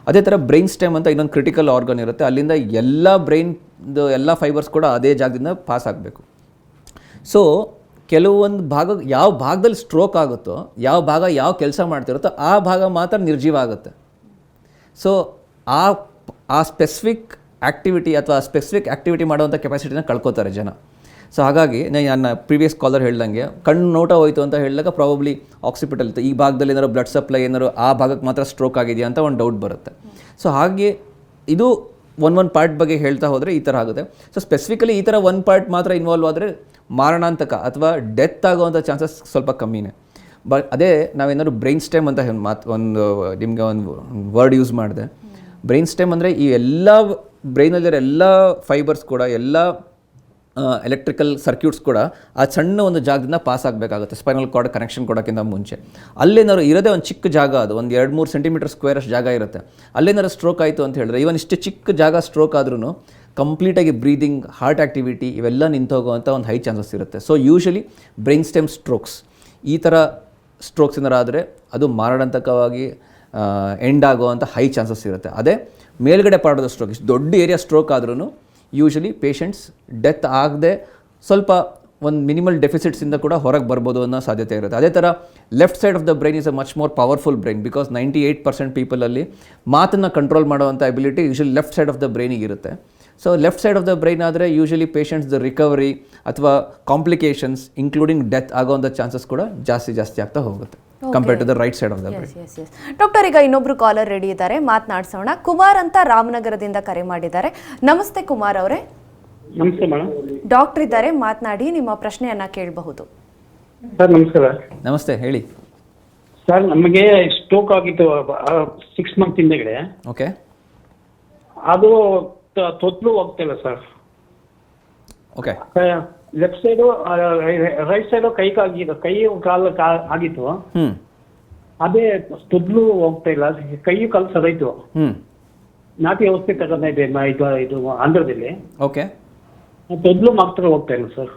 ಅದೇ ಥರ ಬ್ರೈನ್ ಸ್ಟೆಮ್ ಅಂತ ಇನ್ನೊಂದು ಕ್ರಿಟಿಕಲ್ ಆರ್ಗನ್ ಇರುತ್ತೆ, ಅಲ್ಲಿಂದ ಎಲ್ಲ ಬ್ರೈನ್ದು ಎಲ್ಲ ಫೈಬರ್ಸ್ ಕೂಡ ಅದೇ ಜಾಗದಿಂದ ಪಾಸ್ ಆಗಬೇಕು. ಸೊ ಕೆಲವೊಂದು ಭಾಗ, ಯಾವ ಭಾಗದಲ್ಲಿ ಸ್ಟ್ರೋಕ್ ಆಗುತ್ತೋ, ಯಾವ ಭಾಗ ಯಾವ ಕೆಲಸ ಮಾಡ್ತಿರುತ್ತೋ ಆ ಭಾಗ ಮಾತ್ರ ನಿರ್ಜೀವ ಆಗುತ್ತೆ. ಸೊ ಆ ಸ್ಪೆಸಿಫಿಕ್ ಆ್ಯಕ್ಟಿವಿಟಿ ಅಥವಾ ಸ್ಪೆಸಿಫಿಕ್ ಆ್ಯಕ್ಟಿವಿಟಿ ಮಾಡುವಂಥ ಕೆಪಾಸಿಟಿನ ಕಳ್ಕೊತಾರೆ ಜನ. ಸೊ ಹಾಗಾಗಿ ನಾನು ಪ್ರೀವಿಯಸ್ ಕಾಲರ್ ಹೇಳ್ದಂಗೆ ಕಣ್ಣು ನೋಟ ಹೋಯಿತು ಅಂತ ಹೇಳಿದಾಗ ಪ್ರಾಬಬ್ಲಿ ಆಕ್ಸಿಪಿಟಲ್ ಇತ್ತು, ಈ ಭಾಗದಲ್ಲಿ ಏನಾದ್ರು ಬ್ಲಡ್ ಸಪ್ಲೈ ಏನಾದ್ರು ಆ ಭಾಗಕ್ಕೆ ಮಾತ್ರ ಸ್ಟ್ರೋಕ್ ಆಗಿದೆಯಾ ಅಂತ ಒಂದು ಡೌಟ್ ಬರುತ್ತೆ. ಸೊ ಹಾಗೆ ಇದು ಒಂದು ಪಾರ್ಟ್ ಬಗ್ಗೆ ಹೇಳ್ತಾ ಹೋದರೆ ಈ ಥರ ಆಗುತ್ತೆ. ಸೊ ಸ್ಪೆಸಿಫಿಕಲಿ ಈ ಥರ ಒಂದು ಪಾರ್ಟ್ ಮಾತ್ರ ಇನ್ವಾಲ್ವ್ ಆದರೆ ಮಾರಣಾಂತಕ ಅಥವಾ ಡೆತ್ ಆಗುವಂಥ ಚಾನ್ಸಸ್ ಸ್ವಲ್ಪ ಕಮ್ಮಿನೇ. ಬಟ್ ಅದೇ ನಾವೇನಾದ್ರು ಬ್ರೈನ್ ಸ್ಟೆಮ್ ಅಂತ ನಿಮಗೆ ಒಂದು ವರ್ಡ್ ಯೂಸ್ ಮಾಡಿದೆ. ಬ್ರೈನ್ ಸ್ಟೆಮ್ ಅಂದರೆ ಈ ಎಲ್ಲ ಬ್ರೈನಲ್ಲಿರೋ ಎಲ್ಲ ಫೈಬರ್ಸ್ ಕೂಡ, ಎಲ್ಲ ಎಲೆಕ್ಟ್ರಿಕಲ್ ಸರ್ಕ್ಯೂಟ್ಸ್ ಕೂಡ ಆ ಸಣ್ಣ ಒಂದು ಜಾಗದಿಂದ ಪಾಸ್ ಆಗಬೇಕಾಗುತ್ತೆ, ಸ್ಪೈನಲ್ ಕಾರ್ಡ್ ಕನೆಕ್ಷನ್ ಕೊಡೋಕ್ಕಿಂತ ಮುಂಚೆ. ಅಲ್ಲೇನಾದ್ರು ಇರೋದೇ ಒಂದು ಚಿಕ್ಕ ಜಾಗ, ಅದು ಒಂದು 2-3 ಸೆಂಟಿಮೀಟರ್ ಸ್ಕ್ವೇರ್ ಅಷ್ಟು ಜಾಗ ಇರುತ್ತೆ. ಅಲ್ಲೇನಾದ್ರು ಸ್ಟ್ರೋಕ್ ಆಯಿತು ಅಂತ ಹೇಳಿದ್ರೆ, ಇವನ್ ಇಷ್ಟು ಚಿಕ್ಕ ಜಾಗ ಸ್ಟ್ರೋಕ್ ಆದ್ರೂ ಕಂಪ್ಲೀಟಾಗಿ ಬ್ರೀದಿಂಗ್, ಹಾರ್ಟ್ ಆ್ಯಕ್ಟಿವಿಟಿ ಇವೆಲ್ಲ ನಿಂತೋಗುವಂಥ ಒಂದು ಹೈ ಚಾನ್ಸಸ್ ಇರುತ್ತೆ. So usually brain stem strokes, ಈ ಥರ ಸ್ಟ್ರೋಕ್ಸ್ ಏನಾರು ಆದರೆ ಅದು ಮಾರಣಾಂತಕವಾಗಿ ಎಂಡ್ ಆಗುವಂಥ ಹೈ ಚಾನ್ಸಸ್ ಇರುತ್ತೆ. ಅದೇ ಮೇಲ್ಗಡೆ ಪಾಡೋದು ಸ್ಟ್ರೋಕ್, ಇಷ್ಟು ದೊಡ್ಡ ಏರಿಯಾ ಸ್ಟ್ರೋಕ್ ಆದ್ರೂ ಯೂಶಲಿ ಪೇಷಂಟ್ಸ್ ಡೆತ್ ಆಗದೆ ಸ್ವಲ್ಪ ಒಂದು ಮಿನಿಮಲ್ ಡೆಫಿಸಿಟ್ಸಿಂದ ಕೂಡ ಹೊರಗೆ ಬರ್ಬೋದು ಅನ್ನೋ ಸಾಧ್ಯತೆ ಇರುತ್ತೆ. ಅದೇ ಥರ left side of the brain is a much more powerful brain, because 98% ಪೀಪಲಲ್ಲಿ ಮಾತನ್ನು ಕಂಟ್ರೋಲ್ ಮಾಡುವಂಥ ability usually left side of the ಬ್ರೈನಿಗೆ ಇರುತ್ತೆ. So left side of the brain ಆದರೆ ಯೂಶಲಿ ಪೇಷಂಟ್ಸ್ದು ರಿಕವರಿ ಅಥವಾ ಕಾಂಪ್ಲಿಕೇಶನ್ಸ್ ಇನ್ಕ್ಲೂಡಿಂಗ್ ಡೆತ್ ಆಗೋವಂಥ ಚಾನ್ಸಸ್ ಕೂಡ ಜಾಸ್ತಿ ಆಗ್ತಾ ಹೋಗುತ್ತೆ compared to the right side of the brain.
Doctor, ಈಗ ಇನ್ನೊಬ್ರು ಕಾಲರ್ ರೆಡಿ ಇದ್ದಾರೆ, ಮಾತನಾಡ್ಸೋಣ. ಕುಮಾರ್ ಅಂತ ರಾಮನಗರದಿಂದ ಕರೆ ಮಾಡಿದ್ದಾರೆ. ನಮಸ್ತೆ ಕುಮಾರ್ ಅವರೇ.
ನಮಸ್ತೆ ಮೇಡಮ್.
ಡಾಕ್ಟರ್ ಇದ್ದಾರೆ, ಮಾತನಾಡಿ, ನಿಮ್ಮ ಪ್ರಶ್ನೆಯನ್ನ ಕೇಳಬಹುದು.
ಸರ್ ನಮಸ್ಕಾರ.
ನಮಸ್ತೆ, ಹೇಳಿ
ಸರ್. ನಮಗೆ ಸ್ಟ್ರೋಕ್ ಆಗಿತ್ತು 6 ಮಂತ್ ಹಿಂದೆಗಡೆ.
ಓಕೆ.
ಅದು ತೊತ್ಲು ಹೋಗ್ತಿಲ್ಲ sir.
Okay.
Left side, right side ಕೈ ಕಾಲು ಆಗಿತ್ತು. ಅದೇ ತೊದ್ಲು ಹೋಗ್ತಾ ಇಲ್ಲ, ಕೈ ಕಾಲು ಸದೈತು. ನಾಟಿ ಔಷಧಿ ತಗೊಂಡ ಇದೆ ಇದು ಆಂಧ್ರದಲ್ಲಿ.
ಓಕೆ.
ತೊದ್ಲು ಮಾತ್ರ ಹೋಗ್ತಾ ಇಲ್ಲ ಸರ್,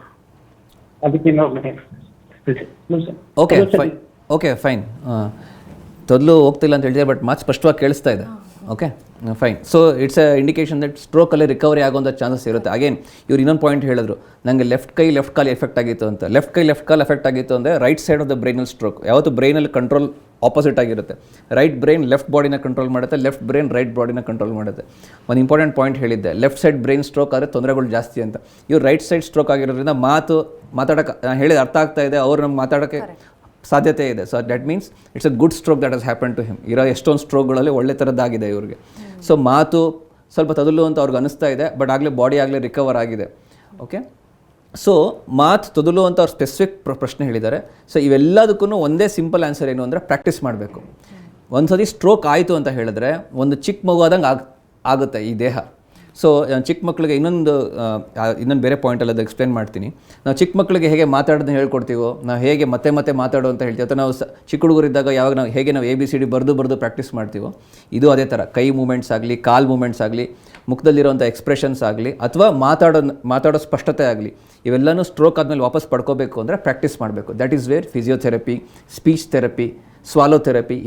ಅದಕ್ಕೆ
ಓಕೆ ಫೈನ್. ತೊದಲು ಹೋಗ್ತಿಲ್ಲ ಅಂತ ಹೇಳಿದೆ, ಬಟ್ ಮಾತು ಸ್ಪಷ್ಟವಾಗಿ ಕೇಳಿಸ್ತಾ ಇದೆ. Okay fine. So it's a indication that ಸ್ಟ್ರೋಕಲ್ಲಿ ರಿಕವರಿ ಆಗೋಂಥ ಚಾನ್ಸಸ್ ಇರುತ್ತೆ. ಅಗೇನ್ ಇವ್ರು ಇನ್ನೊಂದು ಪಾಯಿಂಟ್ ಹೇಳಿದ್ರು, ನನಗೆ ಲೆಫ್ಟ್ ಕಾಲು ಎಫೆಕ್ಟ್ ಆಗಿತ್ತು ಅಂತ. ಲೆಫ್ಟ್ ಕಾಲು ಎಫೆಕ್ಟ್ ಆಗಿತ್ತು ಅಂದರೆ ರೈಟ್ ಸೈಡ್ ಆಫ್ ದ ಬ್ರೈನಲ್ಲಿ ಸ್ಟ್ರೋಕ್. ಯಾವತ್ತು ಬ್ರೈನಲ್ಲಿ ಕಂಟ್ರೋಲ್ ಆಪೋಸಿಟ್ ಆಗಿರುತ್ತೆ. ರೈಟ್ ಬ್ರೈನ್ ಲೆಫ್ಟ್ ಬಾಡಿನ ಕಂಟ್ರೋಲ್ ಮಾಡುತ್ತೆ, ಲೆಫ್ಟ್ ಬ್ರೈನ್ ರೈಟ್ ಬಾಡಿನ ಕಂಟ್ರೋಲ್ ಮಾಡುತ್ತೆ. ಒಂದು ಇಂಪಾರ್ಟೆಂಟ್ ಪಾಯಿಂಟ್ ಹೇಳಿದ್ದೆ, ಲೆಫ್ಟ್ ಸೈಡ್ ಬ್ರೈನ್ ಸ್ಟ್ರೋಕ್ ಆದರೆ ತೊಂದರೆಗಳು ಜಾಸ್ತಿ ಅಂತ. ಇವ್ರು ರೈಟ್ ಸೈಡ್ ಸ್ಟ್ರೋಕ್ ಆಗಿರೋದ್ರಿಂದ ಮಾತಾಡೋಕ್ಕೆ ಹೇಳಿದ ಅರ್ಥ ಆಗ್ತಾ ಇದೆ, ಅವ್ರು ನಮ್ಗೆ ಮಾತಾಡೋಕ್ಕೆ ಸಾಧ್ಯತೆ ಇದೆ. So that means it's a good stroke that has happen to him. ಇರೋ ಎಷ್ಟೊಂದು ಸ್ಟ್ರೋಕ್ಗಳಲ್ಲಿ ಒಳ್ಳೆ ಥರದ್ದಾಗಿದೆ ಇವ್ರಿಗೆ. ಸೊ ಮಾತು ಸ್ವಲ್ಪ ತೊದಲು ಅಂತ ಅವ್ರಿಗೆ ಅನಿಸ್ತಾ ಇದೆ, ಬಟ್ ಆಗಲೇ ಬಾಡಿ ಆಗಲೇ ರಿಕವರ್ ಆಗಿದೆ. ಓಕೆ. ಸೊ ಮಾತು ತೊದಲು ಅಂತ ಅವ್ರು ಸ್ಪೆಸಿಫಿಕ್ ಪ್ರಶ್ನೆ ಹೇಳಿದ್ದಾರೆ. ಸೊ ಇವೆಲ್ಲದಕ್ಕೂ ಒಂದೇ ಸಿಂಪಲ್ ಆನ್ಸರ್ ಏನು ಅಂದರೆ ಪ್ರಾಕ್ಟೀಸ್ ಮಾಡಬೇಕು. ಒಂದು ಸತಿ ಸ್ಟ್ರೋಕ್ ಆಯಿತು ಅಂತ ಹೇಳಿದ್ರೆ ಒಂದು ಚಿಕ್ಕ ಮಗು ಆದಂಗೆ ಆಗುತ್ತೆ ಈ ದೇಹ. ಸೊ ಚಿಕ್ಕ ಮಕ್ಕಳಿಗೆ ಇನ್ನೊಂದು ಬೇರೆ ಪಾಯಿಂಟಲ್ಲಿ ಅದು ಎಕ್ಸ್ಪ್ಲೇನ್ ಮಾಡ್ತೀನಿ. ನಾವು ಚಿಕ್ಕ ಮಕ್ಕಳಿಗೆ ಹೇಗೆ ಮಾತಾಡೋದನ್ನ ಹೇಳ್ಕೊಡ್ತೀವೋ, ನಾವು ಹೇಗೆ ಮತ್ತೆ ಮಾತಾಡೋ ಅಂತ ಹೇಳ್ತೀವಿ, ಅಥವಾ ನಾವು ಚಿಕ್ಕ ಹುಡುಗರಿದ್ದಾಗ ಯಾವಾಗ ನಾವು ಹೇಗೆ ABCD ಬರೆದು ಪ್ರಾಕ್ಟೀಸ್ ಮಾಡ್ತೀವೋ, ಇದು ಅದೇ ಥರ ಕೈ ಮೂಮೆಂಟ್ಸ್ ಆಗಲಿ, ಕಾಲು ಮೂಮೆಂಟ್ಸ್ ಆಗಲಿ, ಮುಖದಲ್ಲಿರೋಂಥ ಎಕ್ಸ್ಪ್ರೆಷನ್ಸ್ ಆಗಲಿ, ಅಥವಾ ಮಾತಾಡೋ ಸ್ಪಷ್ಟತೆ ಆಗಲಿ, ಇವೆಲ್ಲನೂ ಸ್ಟ್ರೋಕ್ ಆದಮೇಲೆ ವಾಪಸ್ ಪಡ್ಕೋಬೇಕು ಅಂದರೆ ಪ್ರಾಕ್ಟೀಸ್ ಮಾಡಬೇಕು. That is where physiotherapy, speech therapy, swallow therapy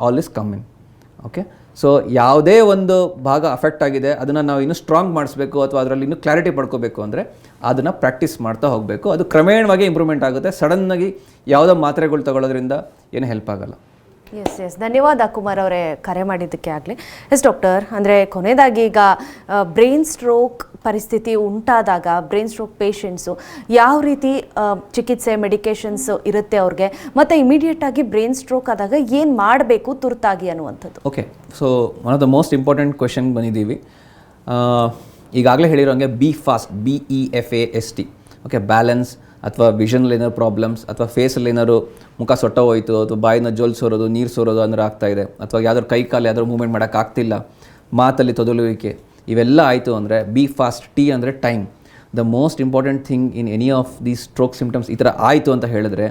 all is come in. Okay. So ಯಾವುದೇ ಒಂದು ಭಾಗ ಅಫೆಕ್ಟ್ ಆಗಿದೆ ಅದನ್ನು ನಾವು ಇನ್ನೂ ಸ್ಟ್ರಾಂಗ್ ಮಾಡಿಸ್ಬೇಕು ಅಥವಾ ಅದರಲ್ಲಿ ಇನ್ನೂ ಕ್ಲಾರಿಟಿ ಪಡ್ಕೋಬೇಕು ಅಂದರೆ ಅದನ್ನು ಪ್ರಾಕ್ಟೀಸ್ ಮಾಡ್ತಾ ಹೋಗಬೇಕು. ಅದು ಕ್ರಮೇಣವಾಗಿ ಇಂಪ್ರೂವ್ಮೆಂಟ್ ಆಗುತ್ತೆ. ಸಡನ್ನಾಗಿ ಯಾವುದೋ ಮಾತ್ರೆಗಳು ತಗೊಳ್ಳೋದ್ರಿಂದ ಏನು ಹೆಲ್ಪ್ ಆಗಲ್ಲ.
ಎಸ್ ಧನ್ಯವಾದ ಕುಮಾರ್ ಅವರೇ ಕರೆ ಮಾಡಿದ್ದಕ್ಕೆ ಆಗಲಿ. ಎಸ್ ಡಾಕ್ಟರ್, ಅಂದರೆ ಕೊನೆಯದಾಗಿ ಈಗ ಬ್ರೈನ್ ಸ್ಟ್ರೋಕ್ ಪರಿಸ್ಥಿತಿ ಉಂಟಾದಾಗ ಬ್ರೈನ್ ಸ್ಟ್ರೋಕ್ ಪೇಷಂಟ್ಸು ಯಾವ ರೀತಿ ಚಿಕಿತ್ಸೆ ಮೆಡಿಕೇಶನ್ಸ್ ಇರುತ್ತೆ ಅವ್ರಿಗೆ, ಮತ್ತು ಇಮಿಡಿಯೇಟಾಗಿ ಬ್ರೈನ್ ಸ್ಟ್ರೋಕ್ ಆದಾಗ ಏನು ಮಾಡಬೇಕು ತುರ್ತಾಗಿ ಅನ್ನುವಂಥದ್ದು?
Okay, so one of the most important question ಬಂದಿದ್ದೀವಿ. ಈಗಾಗಲೇ ಹೇಳಿರೋಂಗೆ BEFAST, ಓಕೆ, ಬ್ಯಾಲೆನ್ಸ್ ಅಥವಾ ವಿಷನಲ್ಲಿ ಏನಾದ್ರು ಪ್ರಾಬ್ಲಮ್ಸ್ ಅಥವಾ ಫೇಸಲ್ಲಿ ಏನಾದ್ರು ಮುಖ ಸೊಟ್ಟ ಹೋಯಿತು ಅಥವಾ ಬಾಯಿನ ಜೋಲ್ ಸೋರೋದು, ನೀರು ಸೋರೋದು ಅಂದರೆ ಆಗ್ತಾಯಿದೆ, ಅಥವಾ ಯಾವ್ದಾದ್ರು ಕೈ ಕಾಲು ಯಾವ್ದಾದ್ರು ಮೂವ್ಮೆಂಟ್ ಮಾಡೋಕ್ಕಾಗ್ತಿಲ್ಲ, ಮಾತಲ್ಲಿ ತೊದಲುವಿಕೆ, ಇವೆಲ್ಲ ಆಯಿತು ಅಂದರೆ BFAST ಅಂದರೆ time. The most important thing in any of these stroke symptoms ಈ ಥರ ಆಯಿತು ಅಂತ ಹೇಳಿದ್ರೆ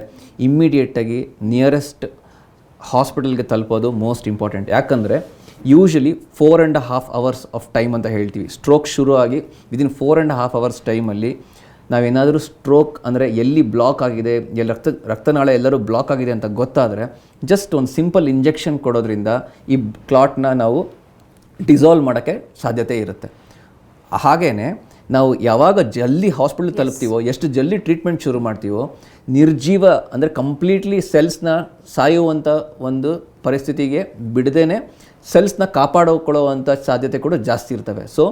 ಇಮ್ಮಿಡಿಯೇಟಾಗಿ ನಿಯರೆಸ್ಟ್ ಹಾಸ್ಪಿಟಲ್ಗೆ ತಲುಪೋದು ಮೋಸ್ಟ್ ಇಂಪಾರ್ಟೆಂಟ್. ಯಾಕಂದರೆ ಯೂಶಲಿ 4.5 hours ಆಫ್ ಟೈಮ್ ಅಂತ ಹೇಳ್ತೀವಿ. ಸ್ಟ್ರೋಕ್ ಶುರು ಆಗಿ ವಿದಿನ್ 4.5 hours ಟೈಮಲ್ಲಿ ನಾವೇನಾದರೂ ಸ್ಟ್ರೋಕ್ ಅಂದರೆ ಎಲ್ಲಿ ಬ್ಲಾಕ್ ಆಗಿದೆ, ಎಲ್ಲಿ ರಕ್ತನಾಳ ಎಲ್ಲರೂ ಬ್ಲಾಕ್ ಆಗಿದೆ ಅಂತ ಗೊತ್ತಾದರೆ ಜಸ್ಟ್ ಒಂದು ಸಿಂಪಲ್ ಇಂಜೆಕ್ಷನ್ ಕೊಡೋದ್ರಿಂದ ಈ ಕ್ಲಾಟ್ನ ನಾವು ಡಿಸಾಲ್ವ್ ಮಾಡೋಕ್ಕೆ ಸಾಧ್ಯತೆ ಇರುತ್ತೆ. ಹಾಗೆಯೇ ನಾವು ಯಾವಾಗ ಜಲ್ದಿ ಹಾಸ್ಪಿಟಲ್ ತಲುಪ್ತೀವೋ, ಎಷ್ಟು ಜಲ್ದಿ ಟ್ರೀಟ್ಮೆಂಟ್ ಶುರು ಮಾಡ್ತೀವೋ, ನಿರ್ಜೀವ ಅಂದರೆ ಕಂಪ್ಲೀಟ್ಲಿ ಸೆಲ್ಸ್ನ ಸಾಯುವಂಥ ಒಂದು ಪರಿಸ್ಥಿತಿಗೆ ಬಿಡದೇನೆ ಸೆಲ್ಸ್ನ ಕಾಪಾಡಿಕೊಳ್ಳುವಂಥ ಸಾಧ್ಯತೆ ಕೂಡ ಜಾಸ್ತಿ ಇರ್ತವೆ. ಸೊ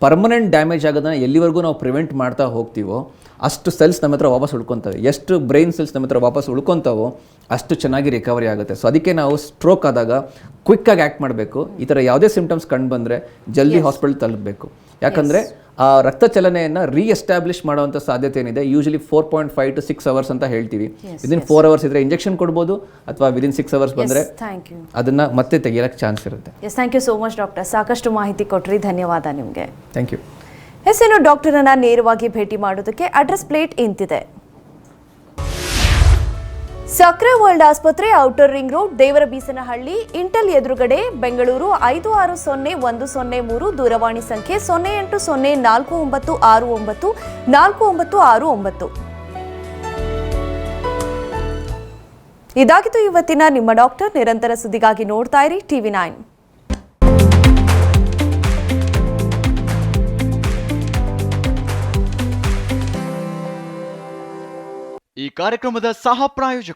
ಪರ್ಮನೆಂಟ್ ಡ್ಯಾಮೇಜ್ ಆಗೋದನ್ನು ಎಲ್ಲಿವರೆಗೂ ನಾವು ಪ್ರಿವೆಂಟ್ ಮಾಡ್ತಾ ಹೋಗ್ತೀವೋ ಅಷ್ಟು ಸೆಲ್ಸ್ ನಮ್ಮ ಹತ್ರ ವಾಪಸ್ ಉಳ್ಕೊತವೆ. ಎಷ್ಟು ಬ್ರೈನ್ ಸೆಲ್ಸ್ ನಮ್ಮ ಹತ್ರ ವಾಪಸ್ ಉಳ್ಕೊತಾವೋ ಅಷ್ಟು ಚೆನ್ನಾಗಿ ರಿಕವರಿ ಆಗುತ್ತೆ. ಸೊ ಅದಕ್ಕೆ ನಾವು ಸ್ಟ್ರೋಕ್ ಆದಾಗ ಕ್ವಿಕ್ಕಾಗಿ ಆ್ಯಕ್ಟ್ ಮಾಡಬೇಕು. ಈ ಥರ ಯಾವುದೇ ಸಿಮ್ಟಮ್ಸ್ ಕಂಡು ಬಂದರೆ ಜಲ್ದಿ ಹಾಸ್ಪಿಟಲ್ ತಲುಪಬೇಕು. ಯಾಕಂದರೆ ಆ ರಕ್ತ ಚಲನೆಯನ್ನು ರೀಎಸ್ಟಾಬ್ಲಿಷ್ ಮಾಡುವಂಥ ಸಾಧ್ಯತೆ ಏನಿದೆ ಯೂಶಲಿ 4.5 to 6 hours ಅಂತ ಹೇಳ್ತೀವಿ. ವಿದಿನ್ 4 hours ಇದ್ದರೆ ಇಂಜೆಕ್ಷನ್ ಕೊಡ್ಬೋದು, ಅಥವಾ ವಿದಿನ್ 6 hours ಬಂದರೆ ಅದನ್ನು ಮತ್ತೆ ತೆಗಿಯೋಕ್ಕೆ ಚಾನ್ಸ್ ಇರುತ್ತೆ.
Yes, thank you so much doctor. ಸಾಕಷ್ಟು ಮಾಹಿತಿ ಕೊಟ್ರಿ, ಧನ್ಯವಾದ ನಿಮಗೆ.
Thank you.
ಎಸ್, ಇನ್ನು ಡಾಕ್ಟರನ್ನು ನೇರವಾಗಿ ಭೇಟಿ ಮಾಡೋದಕ್ಕೆ ಅಡ್ರೆಸ್ ಪ್ಲೇಟ್ ಇಂತಿದೆ. ಸಕ್ರೆ ವರ್ಲ್ಡ್ ಆಸ್ಪತ್ರೆ, outer ring road, Devarabeesanahalli, Intel ಎದುರುಗಡೆ, ಬೆಂಗಳೂರು 560103. ದೂರವಾಣಿ ಸಂಖ್ಯೆ 0804969469. ಇದಾಗಿತ್ತು ಇವತ್ತಿನ ನಿಮ್ಮ ಡಾಕ್ಟರ್. ನಿರಂತರ ಸುದ್ದಿಗಾಗಿ ನೋಡ್ತಾ ಇರಿ TV9.
ಈ ಕಾರ್ಯಕ್ರಮದ ಸಹ ಪ್ರಾಯೋಜಕರು